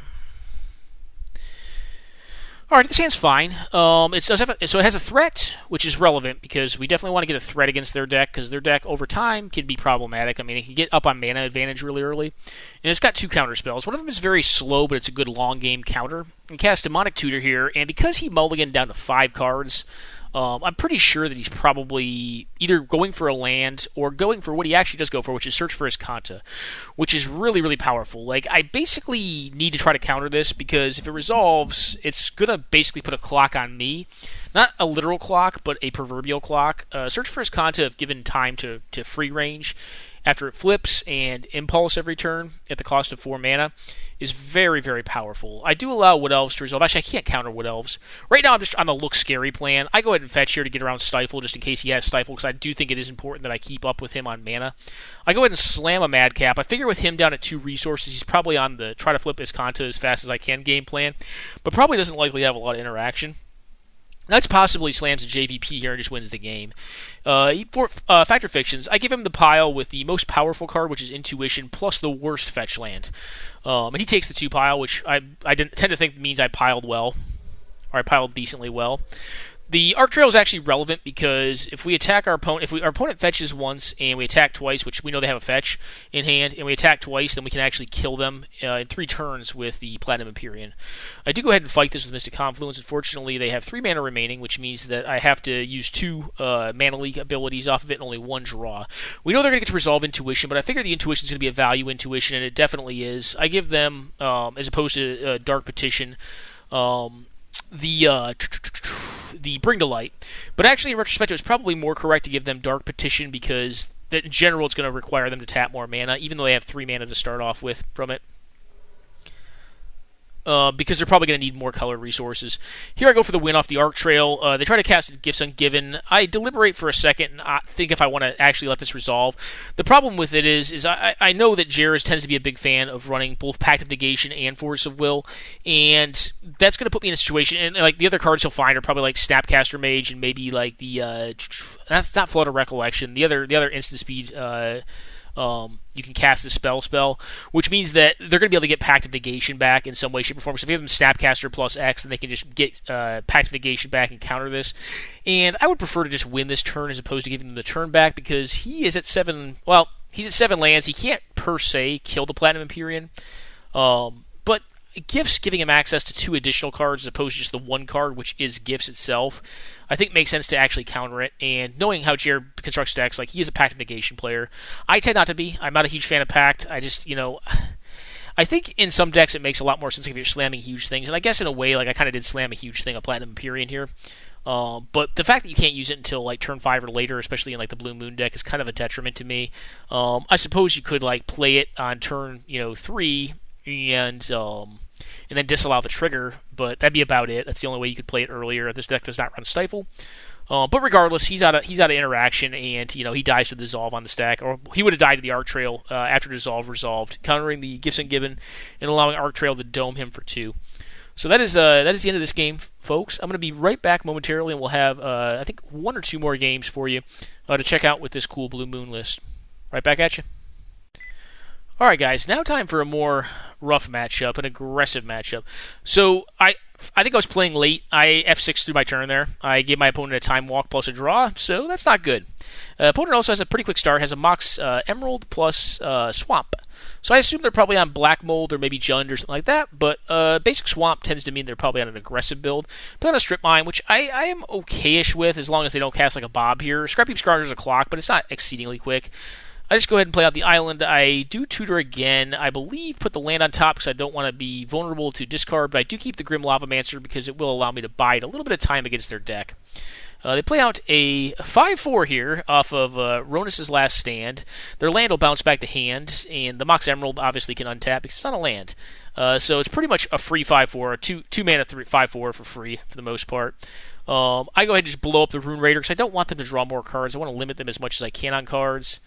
Alright, this hand's fine. So it has a threat, which is relevant, because we definitely want to get a threat against their deck, because their deck, over time, can be problematic. I mean, it can get up on mana advantage really early. And it's got 2 counter spells. One of them is very slow, but it's a good long-game counter. And cast Demonic Tutor here, and because he mulliganed down to 5 cards, I'm pretty sure that he's probably either going for a land or going for what he actually does go for, which is Search for his Kanta, which is really, really powerful. Like, I basically need to try to counter this, because if it resolves, it's going to basically put a clock on me. Not a literal clock, but a proverbial clock. Search for his Kanta, if given time to free range after it flips, and Impulse every turn at the cost of 4 mana, is very, very powerful. I do allow Wood Elves to resolve. Actually, I can't counter Wood Elves. Right now, I'm just on the look scary plan. I go ahead and fetch here to get around Stifle, just in case he has Stifle, because I do think it is important that I keep up with him on mana. I go ahead and slam a Madcap. I figure with him down at 2 resources, he's probably on the try to flip his Kanta as fast as I can game plan, but probably doesn't likely have a lot of interaction. That's possibly slams a JVP here and just wins the game. For Factor Fictions, I give him the pile with the most powerful card, which is Intuition, plus the worst fetch land. And he takes the 2 pile, which I tend to think means I piled well, or I piled decently well. The Arc Trail is actually relevant because if we attack our opponent, our opponent fetches once and we attack twice, which we know they have a fetch in hand, and we attack twice, then we can actually kill them in 3 turns with the Platinum Empyrean. I do go ahead and fight this with Mystic Confluence. Unfortunately, they have 3 mana remaining, which means that I have to use 2 Mana Leak abilities off of it and only 1 draw. We know they're going to get to resolve Intuition, but I figure the Intuition is going to be a value Intuition, and it definitely is. I give them, as opposed to Dark Petition, the Bring to Light. But actually, in retrospect, it was probably more correct to give them Dark Petition, because in general it's going to require them to tap more mana, even though they have 3 mana to start off with from it. Because they're probably going to need more color resources. Here I go for the win off the Arc Trail. They try to cast Gifts Ungiven. I deliberate for a second and think if I want to actually let this resolve. The problem with it is I know that Jared tends to be a big fan of running both Pact of Negation and Force of Will, and that's going to put me in a situation, and like the other cards he'll find are probably like Snapcaster Mage and maybe like the that's not Flood of Recollection. The other instant speed you can cast the spell, which means that they're going to be able to get Pact of Negation back in some way, shape, or form. So if you have them Snapcaster plus X, then they can just get Pact of Negation back and counter this. And I would prefer to just win this turn as opposed to giving them the turn back, because he is at 7. Well, he's at 7 lands. He can't per se kill the Platinum Empyrean, but Gifts giving him access to 2 additional cards as opposed to just the 1 card, which is Gifts itself, I think makes sense to actually counter it. And knowing how Jared constructs decks, like, he is a Pact of Negation player. I tend not to be. I'm not a huge fan of Pact. I just, I think in some decks it makes a lot more sense if you're slamming huge things. And I guess in a way, like, I kind of did slam a huge thing, a Platinum Empyrean here. But the fact that you can't use it until like turn 5 or later, especially in like the Blue Moon deck, is kind of a detriment to me. I suppose you could like play it on turn 3 and then disallow the trigger, but that'd be about it. That's the only way you could play it earlier. This deck does not run Stifle. But regardless, he's out of interaction, and he dies to the Dissolve on the stack, or he would have died to the Arc Trail after Dissolve resolved, countering the Gifts Ungiven and allowing Arc Trail to dome him for 2. So that is the end of this game, folks. I'm going to be right back momentarily, and we'll have I think 1 or 2 more games for you to check out with this cool Blue Moon list. Right back at you. All right, guys. Now time for a more rough matchup, an aggressive matchup. So I think I was playing late. I F6 through my turn there. I gave my opponent a Time Walk plus a draw, so that's not good. Opponent also has a pretty quick start, has a Mox Emerald plus Swamp. So I assume they're probably on Black Mold or maybe Jund or something like that, but basic Swamp tends to mean they're probably on an aggressive build. Play on a Strip Mine, which I am okay-ish with as long as they don't cast like a Bob here. Scrappy Scrounger is a clock, but it's not exceedingly quick. I just go ahead and play out the island. I do tutor again. I believe put the land on top because I don't want to be vulnerable to discard, but I do keep the Grim Lavamancer because it will allow me to bide a little bit of time against their deck. They play out a 5-4 here off of Ronus' Last Stand. Their land will bounce back to hand, and the Mox Emerald obviously can untap because it's not a land. So it's pretty much a free 5-4, a 2-mana 5-4 for free for the most part. I go ahead and just blow up the Rune Raider because I don't want them to draw more cards. I want to limit them as much as I can on cards.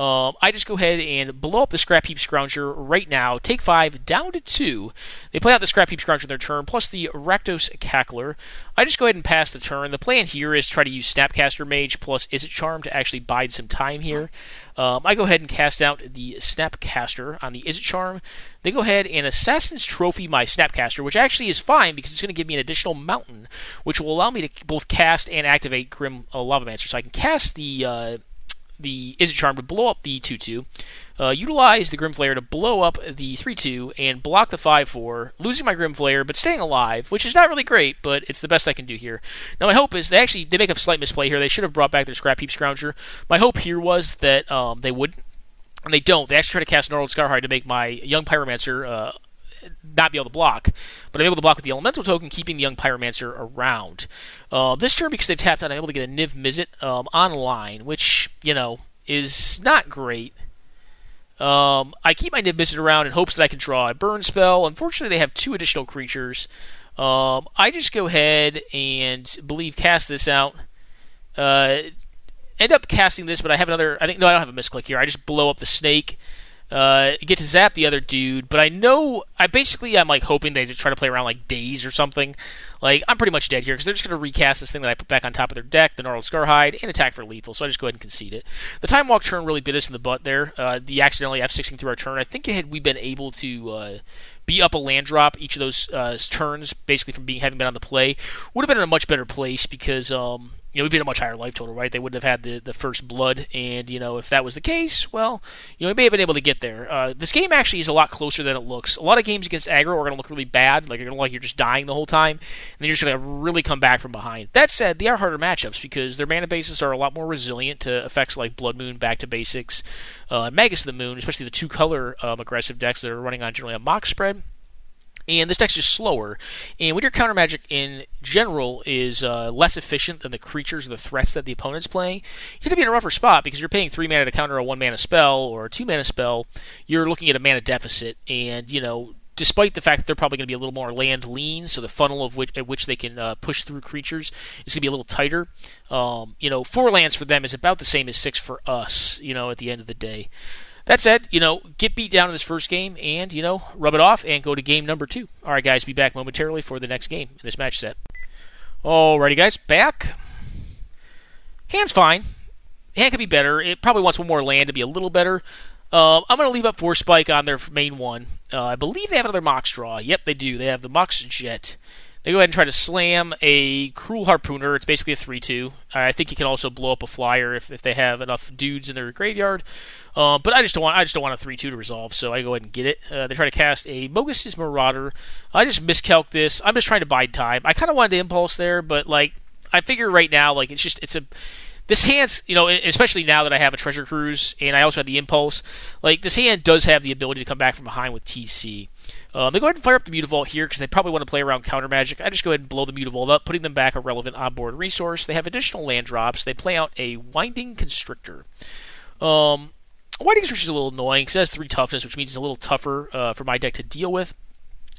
I just go ahead and blow up the Scrap Heap Scrounger right now. Take 5 down to 2. They play out the Scrap Heap Scrounger in their turn, plus the Rakdos Cackler. I just go ahead and pass the turn. The plan here is try to use Snapcaster Mage plus Izzet Charm to actually bide some time here. I go ahead and cast out the Snapcaster on the Izzet Charm. They go ahead and Assassin's Trophy my Snapcaster, which actually is fine because it's going to give me an additional mountain, which will allow me to both cast and activate Grim Lavamancer. So I can cast the Izzet Charm to blow up the 2-2, utilize the Grim Flayer to blow up the 3-2, and block the 5-4, losing my Grim Flayer, but staying alive, which is not really great, but it's the best I can do here. Now my hope is, they make a slight misplay here. They should have brought back their Scrap Heap Scrounger. My hope here was that they wouldn't, and they don't. They actually try to cast Gnarled Scarhide to make my Young Pyromancer not be able to block, but I'm able to block with the Elemental token, keeping the Young Pyromancer around. This turn, because they've tapped out, I'm able to get a Niv Mizzet online, which, is not great. I keep my Niv Mizzet around in hopes that I can draw a burn spell. Unfortunately, they have 2 additional creatures. I just go ahead and cast this out. End up casting this, but I have another... I don't have a misclick here. I just blow up the snake. Get to zap the other dude, but I'm like hoping they try to play around like Daze or something. Like, I'm pretty much dead here because they're just going to recast this thing that I put back on top of their deck, the Gnarled Scarhide, and attack for lethal, so I just go ahead and concede it. The Time Walk turn really bit us in the butt there. The accidentally F6ing through our turn. I think had we been able to be up a land drop each of those turns, basically from having been on the play, would have been in a much better place because we'd be in a much higher life total, right? They wouldn't have had the first blood, and if that was the case, well, we may have been able to get there. This game actually is a lot closer than it looks. A lot of games against aggro are going to look really bad, like you're going to look like you're just dying the whole time, and then you're just going to really come back from behind. That said, they are harder matchups because their mana bases are a lot more resilient to effects like Blood Moon, Back to Basics, Magus of the Moon, especially the 2-color aggressive decks that are running on generally a Mox spread. And this deck's just slower. And when your counter magic in general is less efficient than the creatures or the threats that the opponent's playing, you're going to be in a rougher spot because you're paying 3 mana to counter a 1-mana spell or a 2-mana spell. You're looking at a mana deficit. And, despite the fact that they're probably going to be a little more land lean, so the funnel at which they can push through creatures is going to be a little tighter. 4 lands for them is about the same as 6 for us, at the end of the day. That said, get beat down in this first game and, rub it off and go to game number 2. All right, guys, be back momentarily for the next game in this match set. Alrighty, guys, back. Hand's fine. Hand could be better. It probably wants one more land to be a little better. I'm going to leave up 4 Spike on their main one. I believe they have another Mox draw. Yep, they do. They have the Mox Jet. They go ahead and try to slam a Cruel Harpooner. It's basically a 3-2. I think you can also blow up a flyer if they have enough dudes in their graveyard. But I just don't want a 3-2 to resolve, so I go ahead and get it. They try to cast a Mogus's Marauder. I just miscalc this. I'm just trying to bide time. I kind of wanted to impulse there, but I figure right now this hand's, especially now that I have a Treasure Cruise and I also have the Impulse, this hand does have the ability to come back from behind with TC. They go ahead and fire up the Mutavault here because they probably want to play around counter magic. I just go ahead and blow the Mutavault up, putting them back a relevant onboard resource. They have additional land drops. They play out a Winding Constrictor. Winding Constrictor is a little annoying because it has 3 toughness, which means it's a little tougher for my deck to deal with.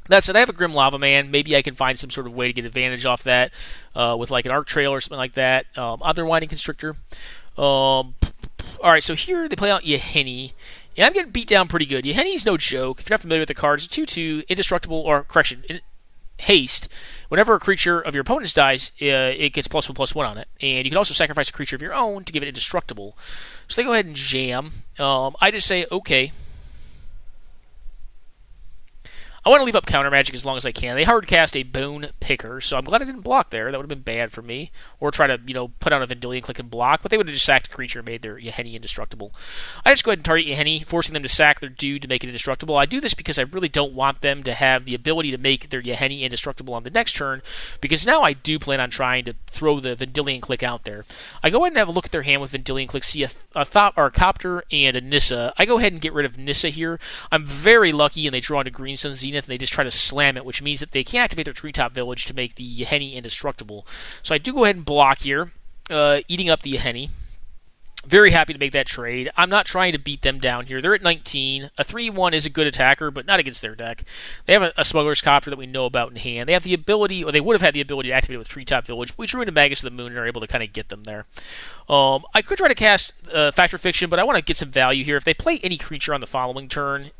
That said, I have a Grim Lava Man. Maybe I can find some sort of way to get advantage off that with an Arc Trail or something like that. Other Winding Constrictor. Alright, so here they play out Yahenni. And I'm getting beat down pretty good. Yahenni's no joke. If you're not familiar with the cards, 2-2, indestructible, haste. Whenever a creature of your opponent's dies, it gets +1/+1 on it. And you can also sacrifice a creature of your own to give it indestructible. So they go ahead and jam. I just say, okay. I want to leave up counter magic as long as I can. They hard cast a Bone Picker, so I'm glad I didn't block there. That would have been bad for me. Or try to, put out a Vendilion Click and block, but they would have just sacked a creature and made their Yahenni indestructible. I just go ahead and target Yahenni, forcing them to sack their dude to make it indestructible. I do this because I really don't want them to have the ability to make their Yahenni indestructible on the next turn, because now I do plan on trying to throw the Vendilion Click out there. I go ahead and have a look at their hand with Vendilion Click, see a Thought or a Copter and a Nissa. I go ahead and get rid of Nissa here. I'm very lucky, and they draw into Green Sun Zenith, and they just try to slam it, which means that they can't activate their Treetop Village to make the Yahenni indestructible. So I do go ahead and block here, eating up the Yahenni. Very happy to make that trade. I'm not trying to beat them down here. They're at 19. A 3-1 is a good attacker, but not against their deck. They have a Smuggler's Copter that we know about in hand. They have the ability, or they would have had the ability to activate it with Treetop Village, but we drew into Magus of the Moon and are able to kind of get them there. I could try to cast Factor Fiction, but I want to get some value here. If they play any creature on the following turn,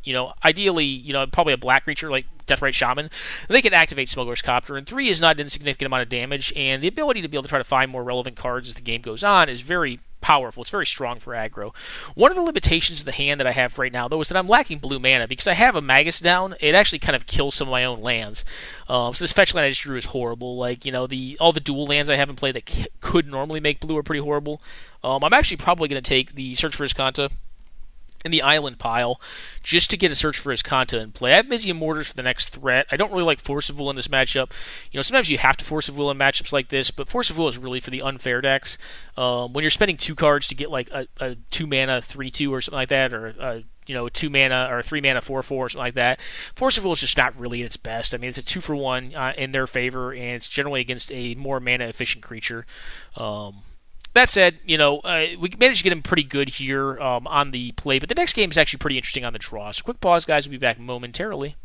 ideally, probably a black creature like Deathrite Shaman, they can activate Smuggler's Copter, and 3 is not an insignificant amount of damage, and the ability to be able to try to find more relevant cards as the game goes on is very powerful. It's very strong for aggro. One of the limitations of the hand that I have right now, though, is that I'm lacking blue mana. Because I have a Magus down, it actually kind of kills some of my own lands. So this fetch land I just drew is horrible. Like, all the dual lands I haven't played that could normally make blue are pretty horrible. I'm actually probably going to take the Search for Iskanta in the island pile, just to get a Search for Iskanta in play. I have Mizium Mortars for the next threat. I don't really like Force of Will in this matchup. Sometimes you have to Force of Will in matchups like this, but Force of Will is really for the unfair decks. When you're spending 2 cards to get like a 2-mana 3-2 or something like that, or a 2-mana or a 3-mana 4-4 or something like that, Force of Will is just not really at its best. I mean, it's a 2-for-1 in their favor, and it's generally against a more mana-efficient creature. That said, we managed to get him pretty good here on the play, but the next game is actually pretty interesting on the draw. So quick pause, guys. We'll be back momentarily.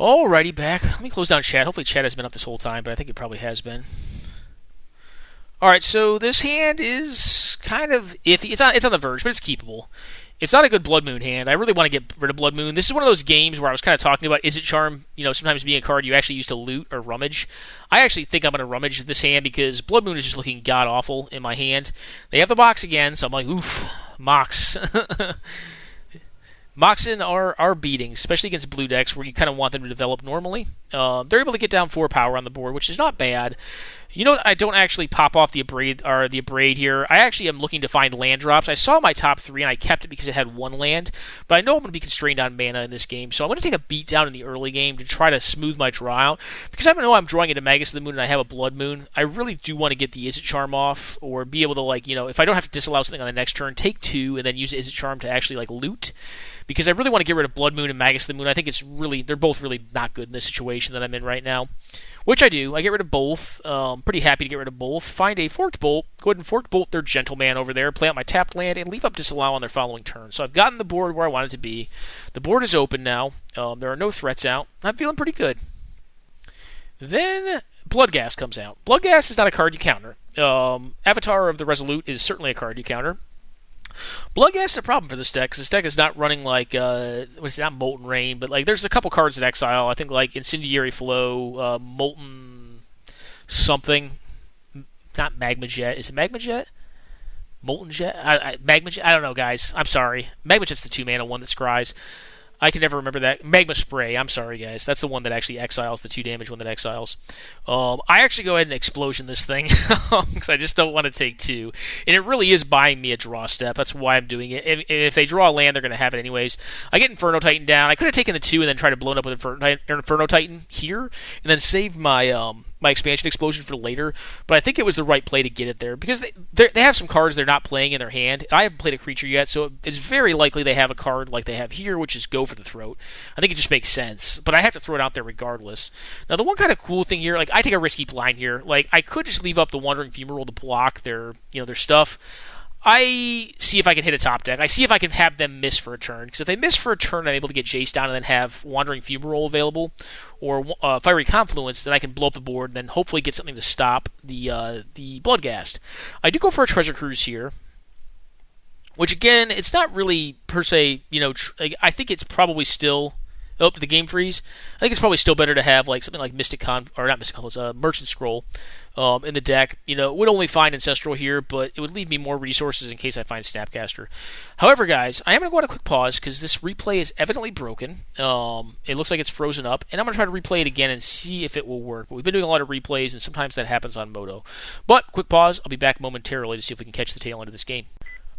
Alrighty, back. Let me close down chat. Hopefully chat has been up this whole time, but I think it probably has been. Alright, so this hand is kind of iffy. It's on the verge, but it's keepable. It's not a good Blood Moon hand. I really want to get rid of Blood Moon. This is one of those games where I was kind of talking about Izzet Charm, sometimes being a card you actually use to loot or rummage. I actually think I'm going to rummage this hand because Blood Moon is just looking god-awful in my hand. They have the box again, so I'm like, oof, Mox. Moxen are beating, especially against blue decks where you kind of want them to develop normally. They're able to get down 4 power on the board, which is not bad. I don't actually pop off the Abrade here. I actually am looking to find land drops. I saw my top 3 and I kept it because it had 1 land, but I know I'm going to be constrained on mana in this game, so I'm going to take a beat down in the early game to try to smooth my draw out. Because I know I'm drawing into Magus of the Moon and I have a Blood Moon, I really do want to get the Izzet Charm off, or be able to, if I don't have to disallow something on the next turn, take 2 and then use Izzet Charm to actually loot. Because I really want to get rid of Blood Moon and Magus of the Moon. I think they're both really not good in this situation that I'm in right now. Which I do. I get rid of both. Pretty happy to get rid of both. Find a Forked Bolt. Go ahead and Forked Bolt their Gentleman over there. Play out my tapped land and leave up Disallow on their following turn. So I've gotten the board where I want it to be. The board is open now. There are no threats out. I'm feeling pretty good. Then Bloodghast comes out. Bloodghast is not a card you counter. Avatar of the Resolute is certainly a card you counter. Bloodghast is a problem for this deck, because this deck is not running it's not Molten Rain, but there's a couple cards in exile. I think Incendiary Flow, Molten something, not Magma Jet. Is it Magma Jet? Molten Jet? Magma Jet? I don't know, guys. I'm sorry. Magma Jet's the 2-mana one that scries. I can never remember that. Magma Spray. I'm sorry, guys. That's the one that actually exiles, the 2-damage one that exiles. I actually go ahead and Explosion this thing because I just don't want to take 2. And it really is buying me a draw step. That's why I'm doing it. If they draw a land, they're going to have it anyways. I get Inferno Titan down. I could have taken the 2 and then tried to blow it up with Inferno Titan here and then save my my expansion explosion for later, but I think it was the right play to get it there because they have some cards they're not playing in their hand. I haven't played a creature yet, so it's very likely they have a card like they have here, which is Go for the Throat. I think it just makes sense, but I have to throw it out there regardless. Now, the one kind of cool thing here, I take a risky blind here. I could just leave up the Wandering Fumarole to block their stuff. I see if I can hit a top deck. I see if I can have them miss for a turn. Because if they miss for a turn, I'm able to get Jace down and then have Wandering Fumarole available, or Fiery Confluence, then I can blow up the board and then hopefully get something to stop the Bloodghast. I do go for a Treasure Cruise here, which again, it's not really per se, I think it's probably still Oh, did the game freeze? I think it's probably still better to have like something like Merchant Scroll in the deck. It would only find Ancestral here, but it would leave me more resources in case I find Snapcaster. However, guys, I am going to go on a quick pause because this replay is evidently broken. It looks like it's frozen up, and I'm going to try to replay it again and see if it will work. But we've been doing a lot of replays, and sometimes that happens on Moto. But, quick pause. I'll be back momentarily to see if we can catch the tail end of this game.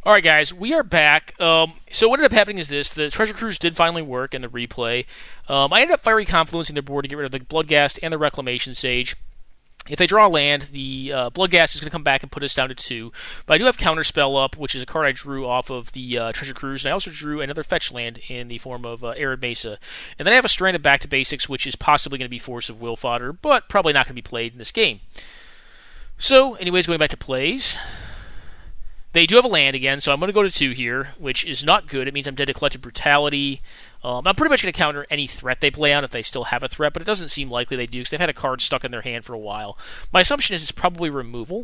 Alright guys, we are back. So what ended up happening is this. The Treasure Cruise did finally work in the replay. I ended up Fiery Confluencing their board to get rid of the Bloodghast and the Reclamation Sage. If they draw land, the Bloodghast is going to come back and put us down to 2. But I do have Counterspell up, which is a card I drew off of the Treasure Cruise. And I also drew another fetch land in the form of Arid Mesa. And then I have a Stranded Back to Basics, which is possibly going to be Force of Will fodder, but probably not going to be played in this game. So, anyways, going back to plays. They do have a land again, so I'm going to go to 2 here, which is not good. It means I'm dead to Collective Brutality. I'm pretty much going to counter any threat they play on if they still have a threat, but it doesn't seem likely they do because they've had a card stuck in their hand for a while. My assumption is it's probably removal.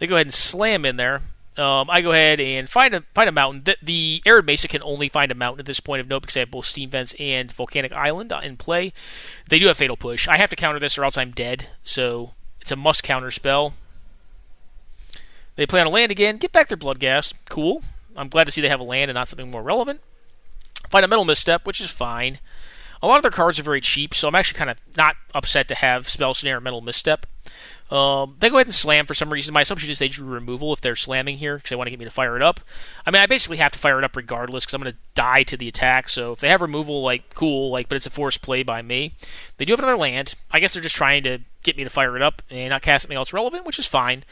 They go ahead and slam in there. I go ahead and find a mountain. The Arid Mesa can only find a mountain at this point of note because I have both Steam Vents and Volcanic Island in play. They do have Fatal Push. I have to counter this or else I'm dead, so it's a must counter spell. They play on a land again, get back their Bloodghast. Cool. I'm glad to see they have a land and not something more relevant. Find a Mental Misstep, which is fine. A lot of their cards are very cheap, so I'm actually kind of not upset to have Spell Snare and Mental Misstep. They go ahead and slam for some reason. My assumption is they drew removal if they're slamming here because they want to get me to fire it up. I mean, I basically have to fire it up regardless because I'm going to die to the attack. So if they have removal, cool, but it's a forced play by me. They do have another land. I guess they're just trying to get me to fire it up and not cast something else relevant, which is fine.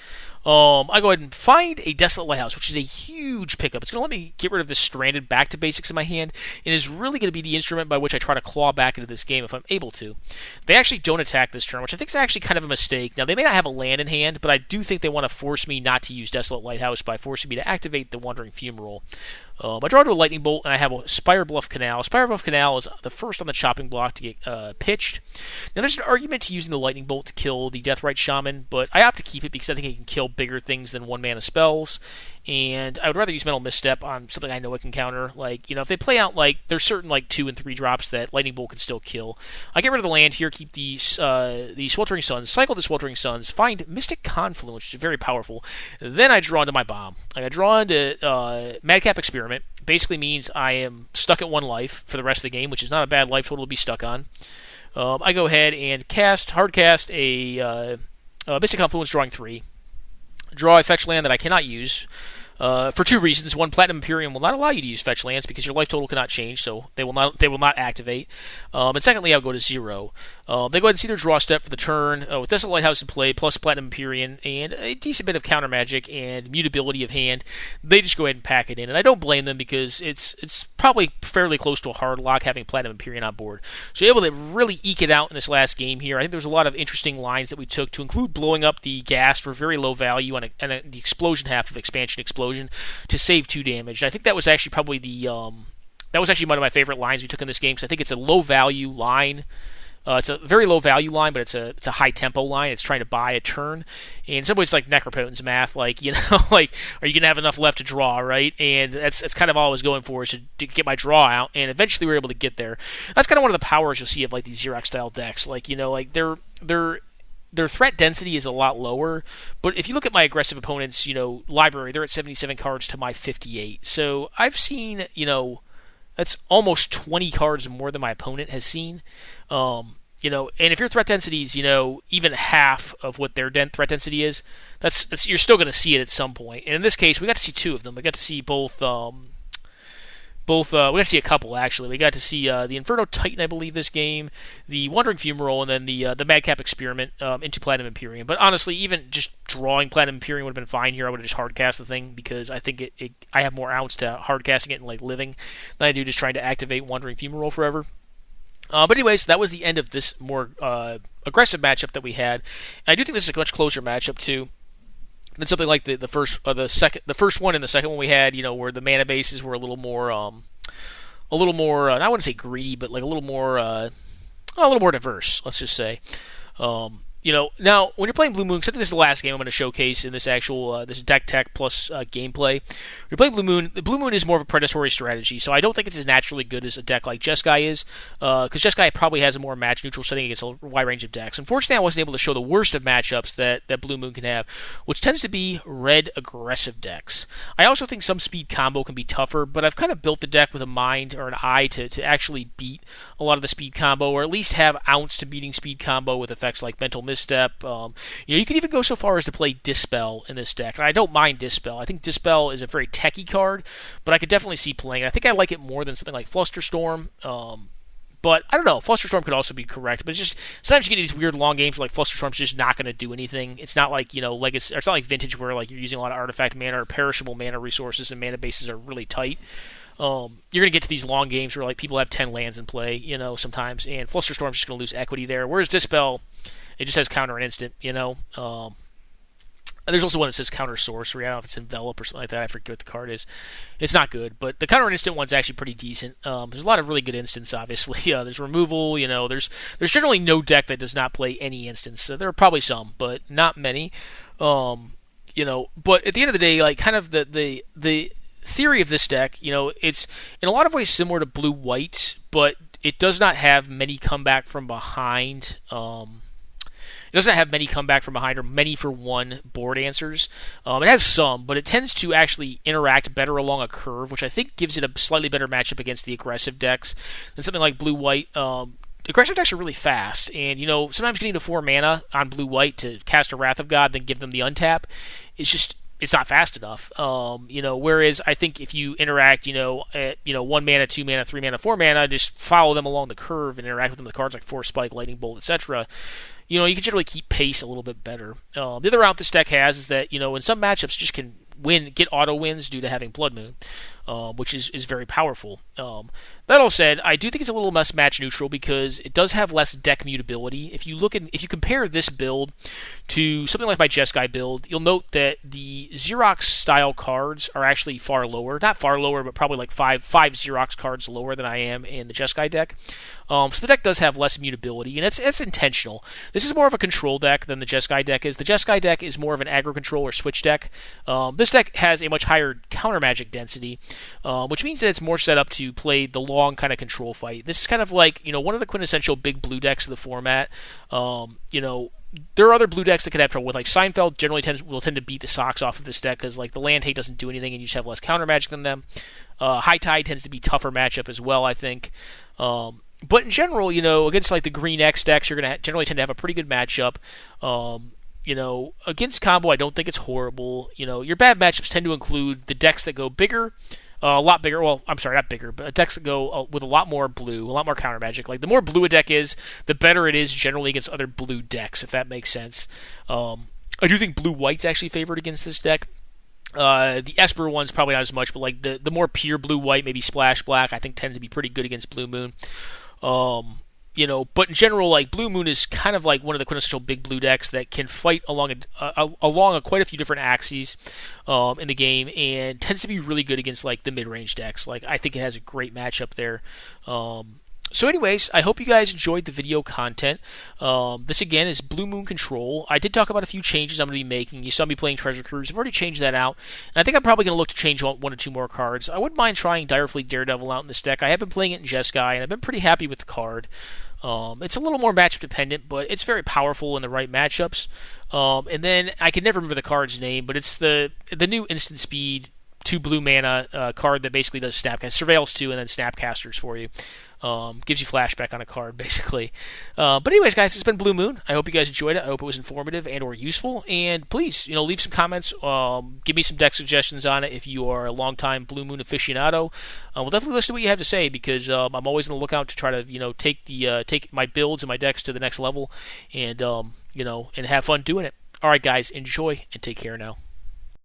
I go ahead and find a Desolate Lighthouse, which is a huge pickup. It's going to let me get rid of this Stranded Back to Basics in my hand, and is really going to be the instrument by which I try to claw back into this game if I'm able to. They actually don't attack this turn, which I think is actually kind of a mistake. Now, they may not have a land in hand, but I do think they want to force me not to use Desolate Lighthouse by forcing me to activate the Wandering Fumarole. I draw to a Lightning Bolt, and I have a Spire Bluff Canal. Spire Bluff Canal is the first on the chopping block to get pitched. Now, there's an argument to using the Lightning Bolt to kill the Deathrite Shaman, but I opt to keep it because I think it can kill bigger things than 1-mana spells, and I would rather use Mental Misstep on something I know I can counter. If they play out, there's certain, 2 and 3 drops that Lightning Bolt can still kill. I get rid of the land here, keep the Sweltering Suns, cycle the Sweltering Suns, find Mystic Confluence, which is very powerful. Then I draw into my bomb. I draw into Madcap Experiment. Basically means I am stuck at 1 life for the rest of the game, which is not a bad life total to be stuck on. I go ahead and hard cast a Mystic Confluence, drawing 3. Draw a fetch land that I cannot use for 2 reasons. One, Platinum Imperium will not allow you to use fetch lands because your life total cannot change, so they will not activate. And secondly, I'll go to 0. They go ahead and see their draw step for the turn with Desolate Lighthouse in play, plus Platinum Empyrean, and a decent bit of counter magic and mutability of hand. They just go ahead and pack it in, and I don't blame them because it's probably fairly close to a hard lock having Platinum Empyrean on board. So you're able to really eke it out in this last game here. I think there was a lot of interesting lines that we took to include blowing up the gas for very low value on the explosion half of Expansion Explosion to save 2 damage. And I think that was actually probably that was actually one of my favorite lines we took in this game because I think it's a low value line. It's a very low value line, but it's a high tempo line. It's trying to buy a turn. And in some ways, like Necropotence math, are you gonna have enough left to draw, right? And that's kind of all I was going for, is to get my draw out. And eventually, we were able to get there. That's kind of one of the powers you'll see of these Xerox style decks. Their threat density is a lot lower, but if you look at my aggressive opponents, library, they're at 77 cards to my 58. So I've seen, that's almost 20 cards more than my opponent has seen. And if your threat density is, even half of what their threat density is, that's you're still going to see it at some point. And in this case, we got to see 2 of them. We got to see both. We got to see a couple actually. We got to see the Inferno Titan, I believe, this game, the Wandering Fumarole, and then the Madcap Experiment into Platinum Imperium. But honestly, even just drawing Platinum Imperium would have been fine here. I would have just hard cast the thing because I think I have more ounce to hard casting it and living than I do just trying to activate Wandering Fumarole forever. But anyways, that was the end of this more aggressive matchup that we had. And I do think this is a much closer matchup too than something like the first one and the second one we had. Where the mana bases were a little more I wouldn't say greedy, but a little more diverse. Let's just say. Now when you're playing Blue Moon, because I think this is the last game I'm going to showcase in this actual this deck tech plus gameplay. When you're playing Blue Moon, the Blue Moon is more of a predatory strategy, so I don't think it's as naturally good as a deck like Jeskai is, because Jeskai probably has a more match neutral setting against a wide range of decks. Unfortunately, I wasn't able to show the worst of matchups that Blue Moon can have, which tends to be red aggressive decks. I also think some speed combo can be tougher, but I've kind of built the deck with a mind or an eye to actually beat a lot of the speed combo, or at least have ounce to beating speed combo with effects like Mental Misstep. You can even go so far as to play Dispel in this deck, and I don't mind Dispel. I think Dispel is a very techy card, but I could definitely see playing it. I think I like it more than something like Flusterstorm. But I don't know. Flusterstorm could also be correct, but it's just sometimes you get these weird long games where like Flusterstorm's just not going to do anything. It's not like Legacy, or it's not like Vintage where like you're using a lot of artifact mana or perishable mana resources and mana bases are really tight. You're going to get to these long games where like people have 10 lands in play, sometimes, and Flusterstorm's just going to lose equity there. Whereas Dispel, it just has counter and instant, There's also one that says counter sorcery. I don't know if it's envelop or something like that. I forget what the card is. It's not good, but the counter and instant one's actually pretty decent. There's a lot of really good instants, obviously. There's removal. There's generally no deck that does not play any instants. So there are probably some, but not many. But at the end of the day, like kind of the theory of this deck, it's in a lot of ways similar to blue-white, but it does not have many comeback from behind. It doesn't have many comeback from behind or many for one board answers. It has some, but it tends to actually interact better along a curve, which I think gives it a slightly better matchup against the aggressive decks than something like blue-white. Aggressive decks are really fast, and sometimes getting to 4 mana on blue-white to cast a Wrath of God, then give them the untap, it's not fast enough. Whereas I think if you interact, at 1 mana, 2 mana, 3 mana, 4 mana, just follow them along the curve and interact with them with cards like Force Spike, Lightning Bolt, etc. You can generally keep pace a little bit better. The other route this deck has is that in some matchups just can get auto wins due to having Blood Moon, which is very powerful. That all said, I do think it's a little less match neutral because it does have less deck mutability. If you compare this build to something like my Jeskai build, you'll note that the Xerox style cards are actually far lower. Not far lower, but probably like five Xerox cards lower than I am in the Jeskai deck. So the deck does have less mutability, and it's intentional. This is more of a control deck than the Jeskai deck is. The Jeskai deck is more of an aggro control or switch deck. This deck has a much higher counter magic density, which means that it's more set up to play the long kind of control fight. This is kind of like, one of the quintessential big blue decks of the format. There are other blue decks that could have trouble with, like Seinfeld generally will tend to beat the socks off of this deck because like the land hate doesn't do anything and you just have less counter magic than them. High Tide tends to be tougher matchup as well, I think. But in general, against like the Green X decks, you're going to generally tend to have a pretty good matchup. Against combo, I don't think it's horrible. Your bad matchups tend to include the decks that go bigger, a lot bigger. Well, I'm sorry, not bigger, but decks that go with a lot more blue, a lot more counter magic. Like the more blue a deck is, the better it is generally against other blue decks, if that makes sense. I do think blue-white's actually favored against this deck. The Esper one's probably not as much, but like the more pure blue-white, maybe Splash Black, I think tends to be pretty good against Blue Moon. But in general, like Blue Moon is kind of like one of the quintessential big blue decks that can fight along quite a few different axes in the game, and tends to be really good against like the mid-range decks. Like I think it has a great matchup there. So anyways, I hope you guys enjoyed the video content. This again is Blue Moon Control. I did talk about a few changes I'm going to be making. You saw me playing Treasure Cruise. I've already changed that out. And I think I'm probably going to look to change one or two more cards. I wouldn't mind trying Direfleet Daredevil out in this deck. I have been playing it in Jeskai, and I've been pretty happy with the card. It's a little more matchup dependent, but it's very powerful in the right matchups. And then I can never remember the card's name, but it's the new instant speed 2 blue mana card that basically does Surveils 2 and then Snapcasters for you. Gives you flashback on a card, basically. But anyways, guys, it's been Blue Moon. I hope you guys enjoyed it. I hope it was informative and or useful. And please, leave some comments. Give me some deck suggestions on it if you are a longtime Blue Moon aficionado. We'll definitely listen to what you have to say because I'm always on the lookout to try to, take my builds and my decks to the next level and, and have fun doing it. All right, guys, enjoy and take care now.